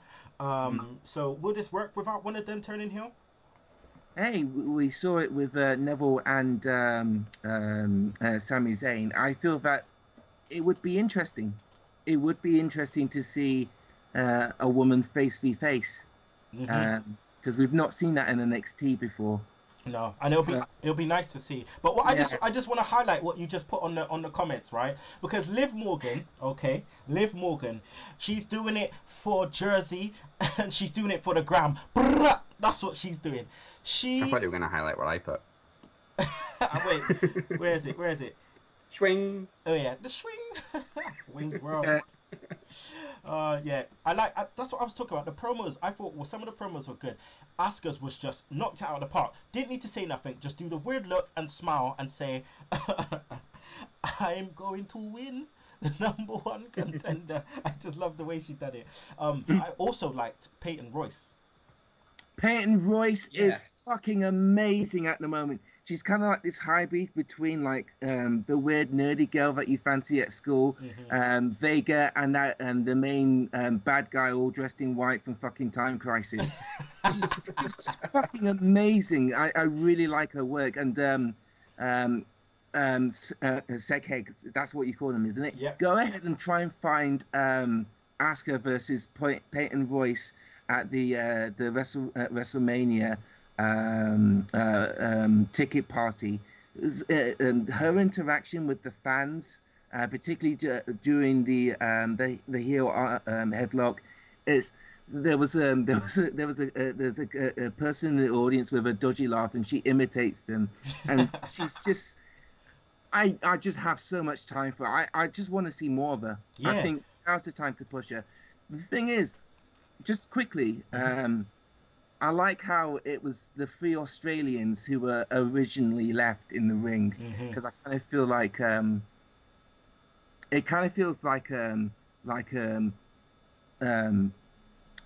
So will this work without one of them turning heel? Hey, we saw it with Neville and Sami Zayn. I feel that it would be interesting. It would be interesting to see a woman face v face. Because we've not seen that in NXT before. No, and it'll be nice to see. But what I just want to highlight what you just put on the comments, right? Because Liv Morgan, she's doing it for Jersey and she's doing it for the gram. That's what she's doing. I thought you were gonna highlight what I put. Wait, where is it? Swing. Oh yeah, the swing. Wings World. Yeah, that's what I was talking about. The promos, I thought, some of the promos were good. Asuka's was just knocked out of the park. Didn't need to say nothing. Just do the weird look and smile and say, "I'm going to win the number one contender." I just love the way she did it. I also liked Peyton Royce. Peyton Royce is fucking amazing at the moment. She's kind of like this hybrid between like the weird nerdy girl that you fancy at school, Vega, and the main bad guy all dressed in white from fucking Time Crisis. She's just fucking amazing. I really like her work. And Segue, that's what you call them, isn't it? Yeah. Go ahead and try and find Asuka versus Peyton Royce at the WrestleMania ticket party. Her interaction with the fans, particularly during the heel headlock, there was a person in the audience with a dodgy laugh, and she imitates them, and she's just. I just have so much time for her. I just want to see more of her. Yeah. I think now's the time to push her. The thing is, just quickly, I like how it was the 3 Australians who were originally left in the ring, because I kind of feel like it kind of feels like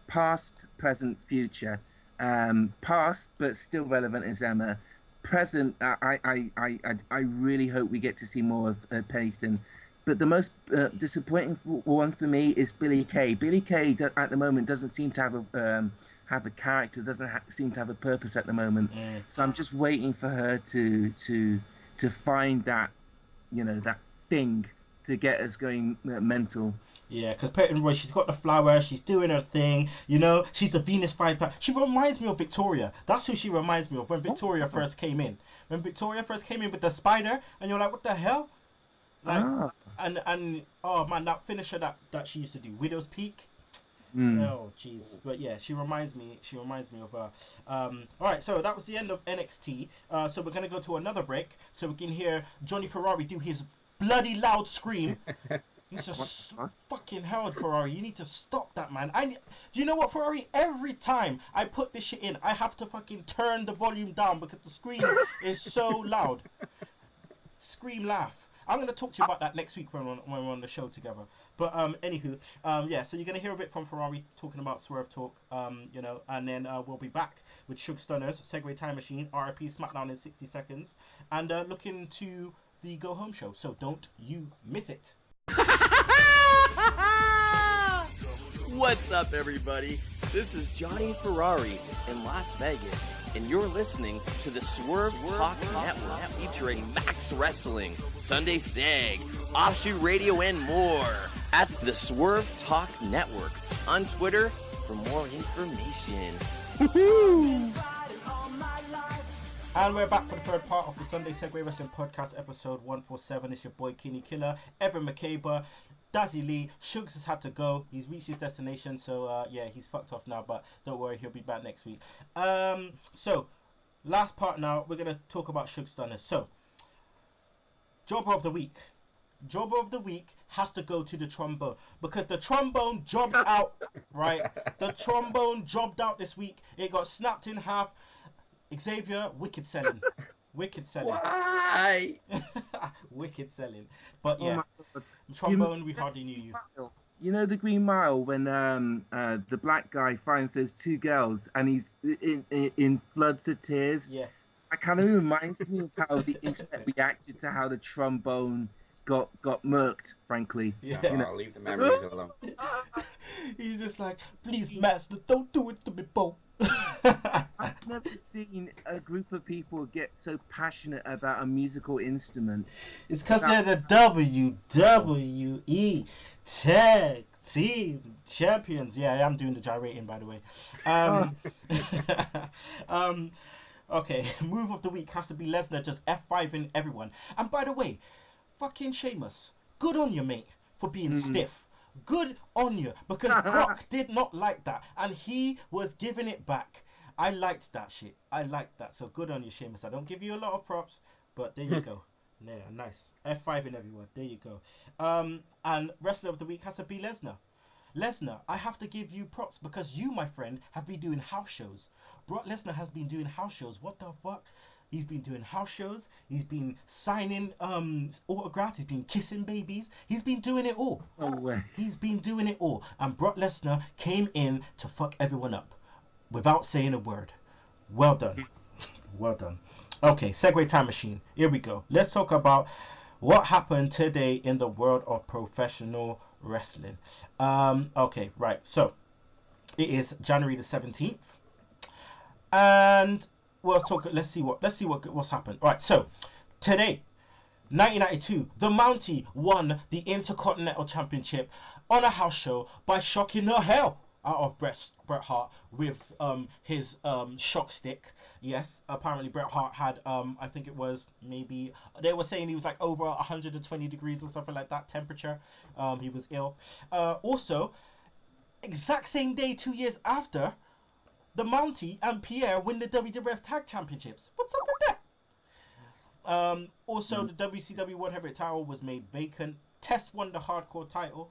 past, present, future. Past, but still relevant as Emma. Present, I really hope we get to see more of Peyton. But the most disappointing one for me is Billie Kay. Billie Kay at the moment doesn't seem to have a character, doesn't seem to have a purpose at the moment. So I'm just waiting for her to find that, that thing to get us going mental. Yeah, because Peyton Royce, she's got the flower, she's doing her thing, she's the Venus Viper. She reminds me of Victoria. That's who she reminds me of when Victoria first came in. When Victoria first came in with the spider, and you're like, what the hell? And oh man, that finisher that she used to do, Widow's Peak. Oh jeez, but yeah, she reminds me of her. All right, so that was the end of NXT. So we're gonna go to another break, so we can hear Johnny Ferrari do his bloody loud scream. He's just fucking hell, Ferrari. You need to stop that, man. Do you know what, Ferrari? Every time I put this shit in, I have to fucking turn the volume down because the scream is so loud. Scream, laugh. I'm going to talk to you about that next week when we're on the show together. But anywho, yeah, so you're going to hear a bit from Ferrari talking about Swerve Talk, and then we'll be back with Shug Stunners, Segue Time Machine, RIP SmackDown in 60 seconds, and looking to the Go Home show. So don't you miss it. What's up, everybody? This is Johnny Ferrari in Las Vegas, and you're listening to the Swerve Talk Network featuring Max Wrestling, Sunday Seg, Offshoot Radio, and more at the Swerve Talk Network on Twitter for more information. Woohoo! And we're back for the third part of the Sunday Segway Wrestling Podcast, episode 147. It's your boy Kinny Killa, Evan Makeba, Dazzy Lee. Shugs has had to go. He's reached his destination, so yeah, he's fucked off now, but don't worry, he'll be back next week. So, last part now, we're going to talk about Shug Stunners. So, Jobber of the Week. Jobber of the Week has to go to the trombone, because the trombone jobbed out, right? The trombone jobbed out this week. It got snapped in half. Xavier, wicked selling. Wicked selling. Why? Wicked selling. But yeah, trombone, we hardly knew you. You know the Green Mile when the black guy finds those two girls and he's in floods of tears? Yeah. It kind of reminds me of how the internet reacted to how the trombone got murked, frankly. Yeah. I'll leave the memories alone. He's just like, please, master, don't do it to me, Bo. I've never seen a group of people get so passionate about a musical instrument. It's because they're the WWE Tag Team Champions. Yeah, I'm doing the gyrating, by the way. Okay, move of the week has to be Lesnar just F5ing everyone. And by the way, fucking Sheamus, good on you, mate, for being stiff. Good on you, because Brock did not like that, and he was giving it back. I liked that shit. I liked that. So good on you, Sheamus. I don't give you a lot of props, but there you go. Yeah, nice. F5 in everyone. There you go. And Wrestler of the Week has to be Lesnar. Lesnar, I have to give you props because you, my friend, have been doing house shows. Brock Lesnar has been doing house shows. What the fuck? He's been doing house shows. He's been signing autographs. He's been kissing babies. He's been doing it all. No way. He's been doing it all. And Brock Lesnar came in to fuck everyone up without saying a word. Well done. Well done. Okay, Segue Time Machine. Here we go. Let's talk about what happened today in the world of professional wrestling. Okay, right. So, it is January the 17th. And let's see what's happened. Right, so today, 1992, the Mountie won the Intercontinental Championship on a house show by shocking the hell out of Bret Hart with his shock stick. Yes, apparently Bret Hart had I think it was maybe, they were saying he was like over 120 degrees or something like that temperature. He was ill. Also, exact same day, 2 years after, the Mountie and Pierre win the WWF Tag Championships. What's up with that? Also, the WCW World Heavyweight title was made vacant. Test won the Hardcore title.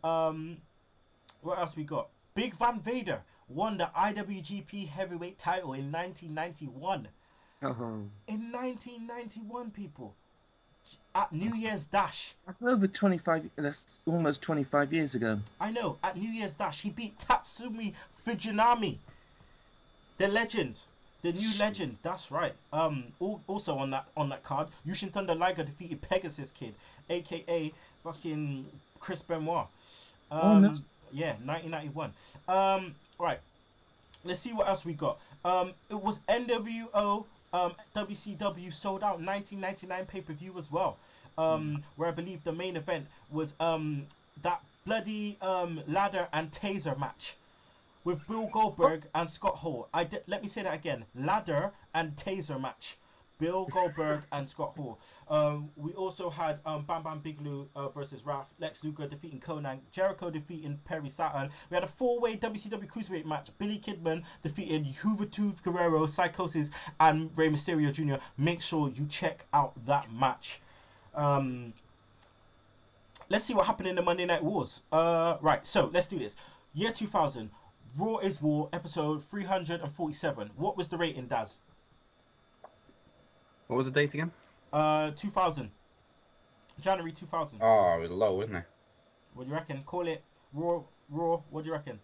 What else we got? Big Van Vader won the IWGP Heavyweight title in 1991. In 1991, people. At New Year's Dash. That's over 25. That's almost 25 years ago. I know. At New Year's Dash, he beat Tatsumi Fujinami, the legend. The new legend, that's right. Also on that card, Yushin Thunder Liger defeated Pegasus Kid, aka fucking Chris Benoit. No. Yeah, 1991. Right. Let's see what else we got. It was NWO WCW sold out 1999 pay-per-view as well. Where I believe the main event was that bloody ladder and taser match with Bill Goldberg and Scott Hall. Let me say that again. Ladder and taser match. Bill Goldberg and Scott Hall. We also had Bam Bam Bigelow versus Ralph. Lex Luger defeating Conan. Jericho defeating Perry Saturn. We had a 4-way WCW Cruiserweight match. Billy Kidman defeated Juventud Guerrero, Psychosis, and Rey Mysterio Jr. Make sure you check out that match. Let's see what happened in the Monday Night Wars. Right, so let's do this. Year 2000. Raw is War, episode 347. What was the rating, Daz? What was the date again? 2000. January 2000. Oh, it was low, isn't it? What do you reckon? Call it Raw. What do you reckon?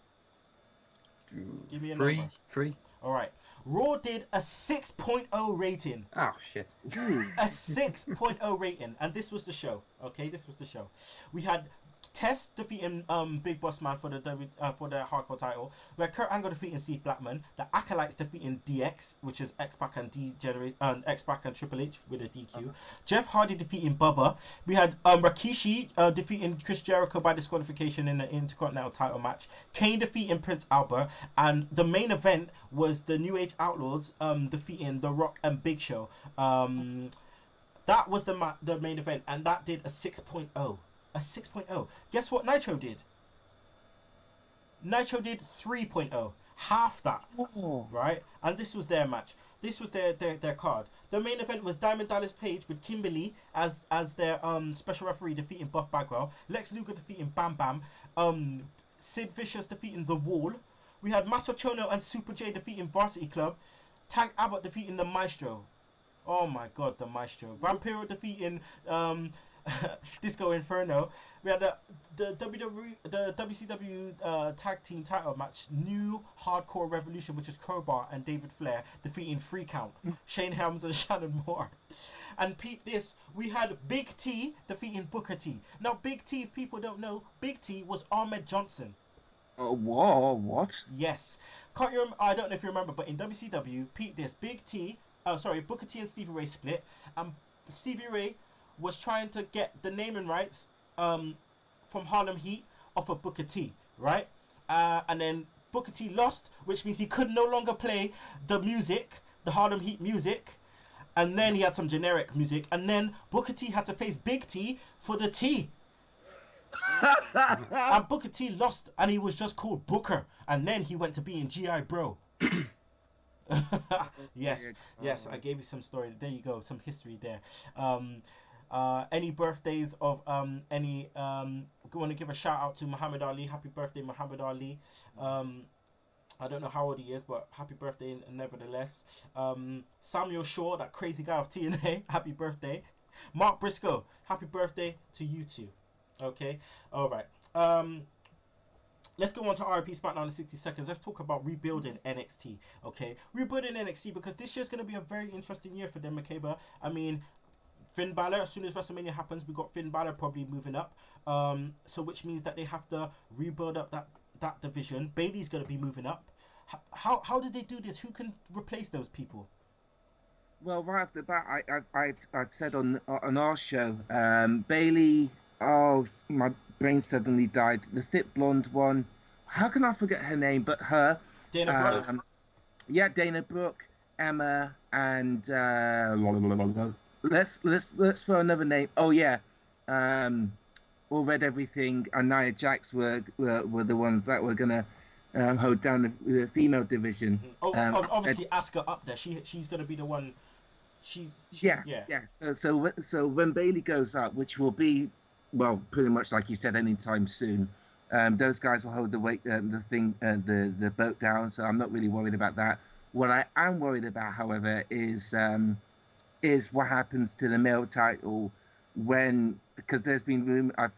Give me a number. 3. All right. Raw did a 6.0 rating. Oh, shit. A 6.0 rating. And this was the show. Okay, this was the show. We had Test defeating Big Boss Man for the Hardcore title. We had Kurt Angle defeating Steve Blackman. The Acolytes defeating DX, which is X-Pac and X-Pac and Triple H with a DQ. Jeff Hardy defeating Bubba. We had Rikishi defeating Chris Jericho by disqualification in the Intercontinental title match. Kane defeating Prince Albert. And the main event was the New Age Outlaws defeating The Rock and Big Show. That was the main event, and that did a 6.0. A 6.0. Guess what Nitro did? Nitro did 3.0. Half that. Right? And this was their match. This was their card. The main event was Diamond Dallas Page with Kimberly as their special referee defeating Buff Bagwell. Lex Luger defeating Bam Bam. Sid Vicious defeating The Wall. We had Maso Chono and Super J defeating Varsity Club. Tank Abbott defeating the Maestro. Oh my god, the Maestro. Vampiro defeating Disco Inferno. We had the WCW tag team title match, New Hardcore Revolution, which is Crowbar and David Flair defeating Free Count, Shane Helms and Shannon Moore. And peep this, we had Big T defeating Booker T. Now Big T, if people don't know, Big T was Ahmed Johnson. Whoa, what? Yes. Can't you remember? I don't know if you remember, but in WCW, peep this, Booker T and Stevie Ray split, and Stevie Ray was trying to get the naming rights from Harlem Heat off of Booker T, right? And then Booker T lost, which means he could no longer play the music, the Harlem Heat music, and then he had some generic music, and then Booker T had to face Big T for the T. And Booker T lost, and he was just called Booker, and then he went to being G.I. Bro. Yes, I gave you some story. There you go, some history there. Any birthdays of any want to give a shout out to Muhammad Ali. Happy birthday, Muhammad Ali. I don't know how old he is, but happy birthday nevertheless. Samuel Shaw, that crazy guy of TNA, happy birthday. Mark Briscoe, happy birthday to you too. Okay, all right. Let's go on to RIP SmackDown in 60 seconds. Let's talk about rebuilding NXT. Okay, rebuilding NXT because this year's going to be a very interesting year for them, Makeba. I mean, Finn Balor, as soon as WrestleMania happens, we got Finn Balor probably moving up. So which means that they have to rebuild up that division. Bayley's going to be moving up. How did they do this? Who can replace those people? Well, right off the bat, I've said on our show, Bailey. Oh, my brain suddenly died. The fit blonde one. How can I forget her name? But her. Dana Brooke. Yeah, Dana Brooke, Emma, and let's throw another name. Oh yeah, All Red Everything and Nia Jax were the ones that were gonna hold down the female division. Obviously, Asuka up there. She's gonna be the one. Yeah. So when Bailey goes up, which will be, well, pretty much like you said, anytime soon, those guys will hold the weight, the boat down. So I'm not really worried about that. What I am worried about, however, is what happens to the male title because there's been rumor.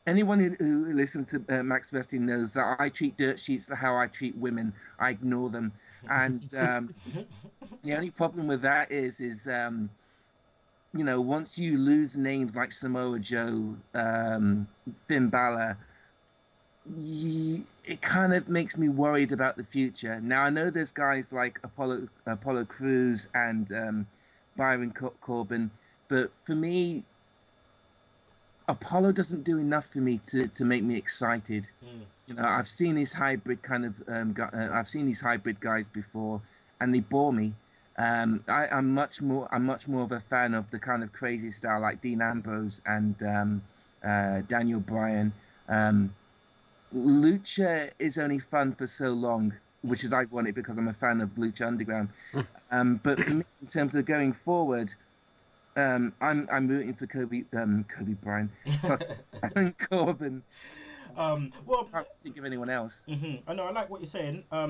Anyone who listens to Max Wrestling knows that I treat dirt sheets how I treat women. I ignore them. And the only problem with that is once you lose names like Samoa Joe, Finn Balor, it kind of makes me worried about the future. Now, I know there's guys like Apollo Crews and Byron Corbin, but for me, Apollo doesn't do enough for me to make me excited. I've seen these hybrid I've seen these hybrid guys before, and they bore me. I'm much more of a fan of the kind of crazy style like Dean Ambrose and Daniel Bryan. Lucha is only fun for so long, which is ironic because I'm a fan of Lucha Underground. But for me, in terms of going forward, I'm rooting for Kobe Bryant, and Corbin. Well, I can't think of anyone else. I know, I like what you're saying. I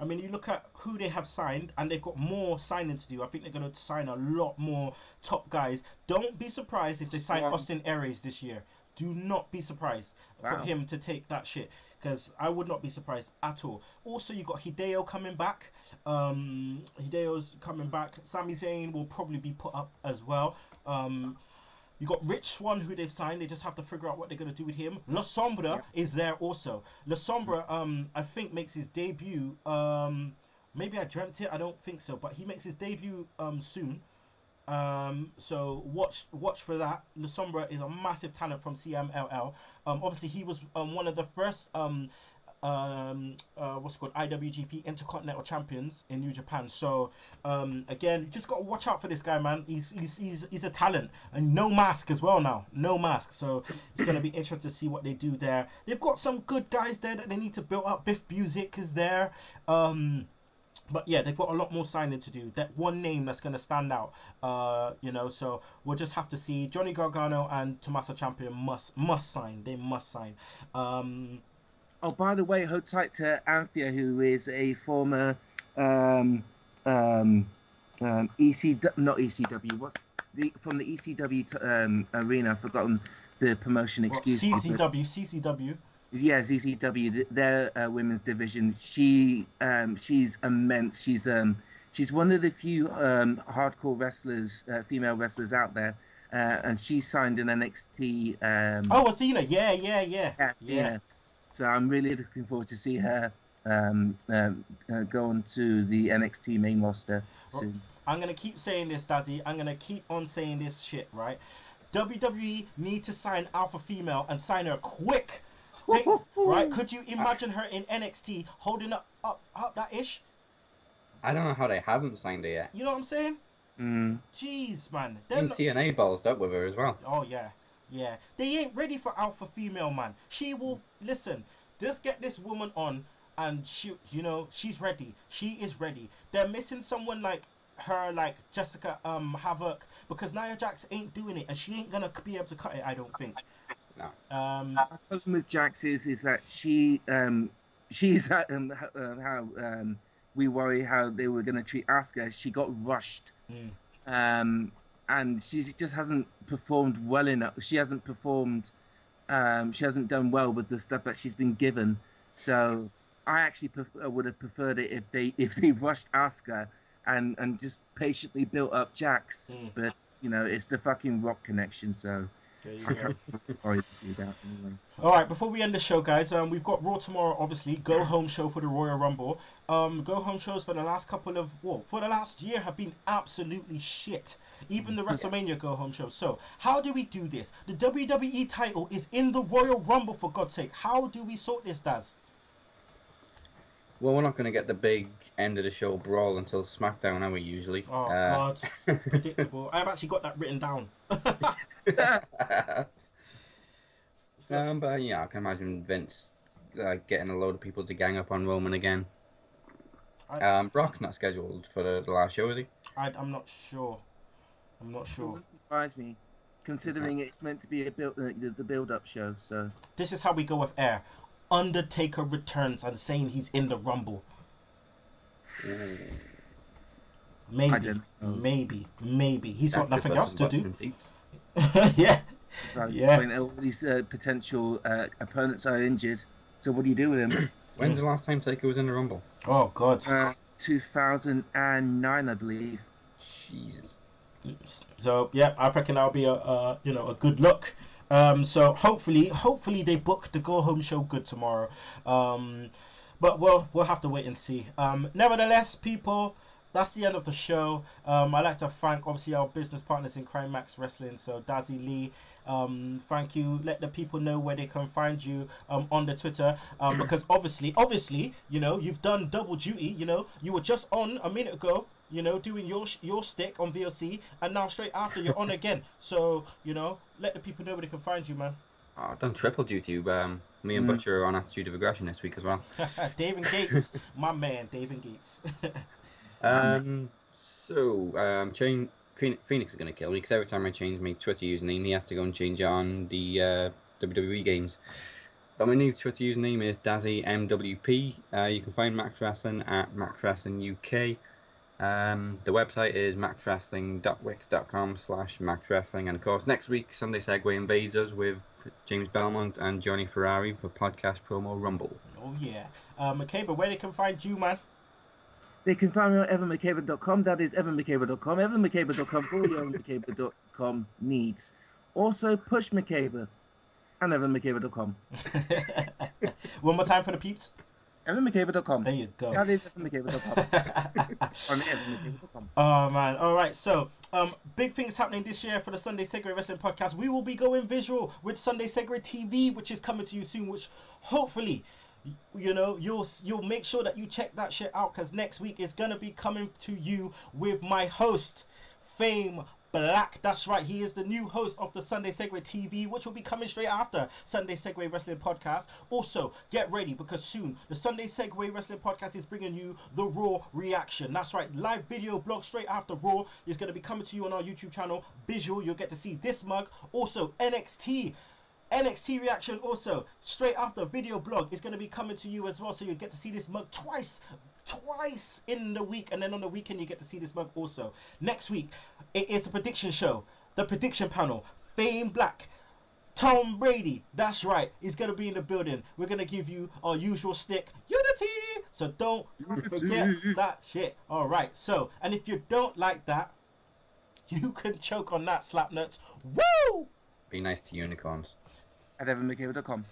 mean, you look at who they have signed, and they've got more signing to do. I think they're going to sign a lot more top guys. Don't be surprised if they sign Austin Aries this year. Do not be surprised for him to take that shit, because I would not be surprised at all. Also, you got Hideo coming back. Hideo's coming back. Sami Zayn will probably be put up as well. You got Rich Swann, who they've signed. They just have to figure out what they're going to do with him. La Sombra is there also. La Sombra, I think, makes his debut. Maybe I dreamt it. I don't think so. But he makes his debut soon. So watch for that. La Sombra is a massive talent from CMLL. Obviously, he was one of the first IWGP Intercontinental Champions in New Japan. So again, you just got to watch out for this guy, man. He's a talent, and no mask as well now. No mask. So it's going to be interesting to see what they do there. They've got some good guys there that they need to build up. Biff Busick is there. But yeah, they've got a lot more signing to do. That one name that's going to stand out, so we'll just have to see. Johnny Gargano and Tommaso Ciampa must sign. They must sign. Oh, by the way, hold tight to Anthea, who is a former from the ECW arena. I've forgotten the promotion. Excuse me. CCW. Yeah, ZCW, their women's division. She's immense. She's one of the few hardcore wrestlers, female wrestlers out there, and she signed an NXT. Athena, yeah. Athena. So I'm really looking forward to see her go on to the NXT main roster soon. I'm gonna keep saying this, Dazzy. I'm gonna keep on saying this shit, right? WWE need to sign Alpha Female and sign her quick. Right? Could you imagine her in NXT holding up that ish? I don't know how they haven't signed her yet. You know what I'm saying? Jeez, man. TNA ballsed up with her as well. Oh yeah. They ain't ready for Alpha Female, man. She will listen. Just get this woman on, and she's ready. She is ready. They're missing someone like her, like Jessica Havoc, because Nia Jax ain't doing it, and she ain't gonna be able to cut it, I don't think. No. The problem with Jax is that she's how we worry how they were going to treat Asuka. She got rushed, and she just hasn't performed well enough. She hasn't performed. She hasn't done well with the stuff that she's been given. So I actually would have preferred it if they rushed Asuka and just patiently built up Jax. But it's the fucking Rock connection, so. There you go. Sorry to do that anyway. All right, before we end the show, guys, we've got Raw tomorrow, obviously. Go home show for the Royal Rumble. Go home shows for the last for the last year have been absolutely shit. Even the WrestleMania go home show. So, how do we do this? The WWE title is in the Royal Rumble, for God's sake. How do we sort this, Daz? Well, we're not going to get the big end of the show brawl until SmackDown, are we, usually? Oh, God. Predictable. I've actually got that written down. But yeah, I can imagine Vince getting a load of people to gang up on Roman again. Brock's not scheduled for the last show, is he? I'm not sure. I'm not sure. Doesn't surprise me, considering it's meant to be the build-up show. So this is how we go with air. Undertaker returns and saying he's in the Rumble. Maybe, I don't know. maybe. He's got nothing else to do. Yeah. Yeah. When all these potential opponents are injured, so what do you do with him? When's the last time Taker was in the Rumble? Oh, God. 2009, I believe. Jesus. So yeah, I reckon that'll be a good look. So hopefully they book the go home show good tomorrow. But we'll have to wait and see. Nevertheless, people, that's the end of the show. I'd like to thank obviously our business partners in Crime Max Wrestling. So Dazzy Lee, thank you. Let the people know where they can find you on the Twitter. Because obviously, you've done double duty. You were just on a minute ago. Doing your stick on VOC, and now straight after you're on again. So, let the people know where they can find you, man. I've done triple duty. Me and Butcher are on Attitude of Aggression this week as well. David Gates, my man, David Gates. Phoenix is going to kill me because every time I change my Twitter username, he has to go and change it on the WWE games. But my new Twitter username is Dazzy MWP. You can find Max Wrestling at Max Wrestling UK. The website is maxwrestling.wix.com/Max Wrestling, and of course next week Sunday Segue invades us with James Belmont and Johnny Ferrari for podcast promo Rumble. Oh yeah. Makeba, where they can find you, man? They can find me on evanmakeba.com. That is evanmakeba.com. evanmakeba.com for all your evanmakeba.com needs. Also push Makeba and evanmakeba.com. One more time for the peeps. evanmakeba.com. There you go. That is evanmakeba.com. Oh man. All right. So, big things happening this year for the Sunday Segue Wrestling Podcast. We will be going visual with Sunday Segue TV, which is coming to you soon. Which hopefully, you'll make sure that you check that shit out, because next week is gonna be coming to you with my host, Fame Black. That's right, he is the new host of the Sunday Segue TV, which will be coming straight after Sunday Segue Wrestling Podcast. Also, get ready, because soon the Sunday Segue Wrestling Podcast is bringing you the Raw reaction. That's right, live video blog straight after Raw is going to be coming to you on our YouTube channel. Visual, you'll get to see this mug. Also, NXT reaction also straight after video blog is going to be coming to you as well, so you get to see this mug twice in the week, and then on the weekend you get to see this mug also. Next week it is the prediction show, the prediction panel. Fame Black, Tom Brady, that's right, he's going to be in the building. We're going to give you our usual stick, unity, so don't forget that shit. All right, so, and if you don't like that, you can choke on that, slap nuts. Woo! Be nice to unicorns. At evanmakeba.com.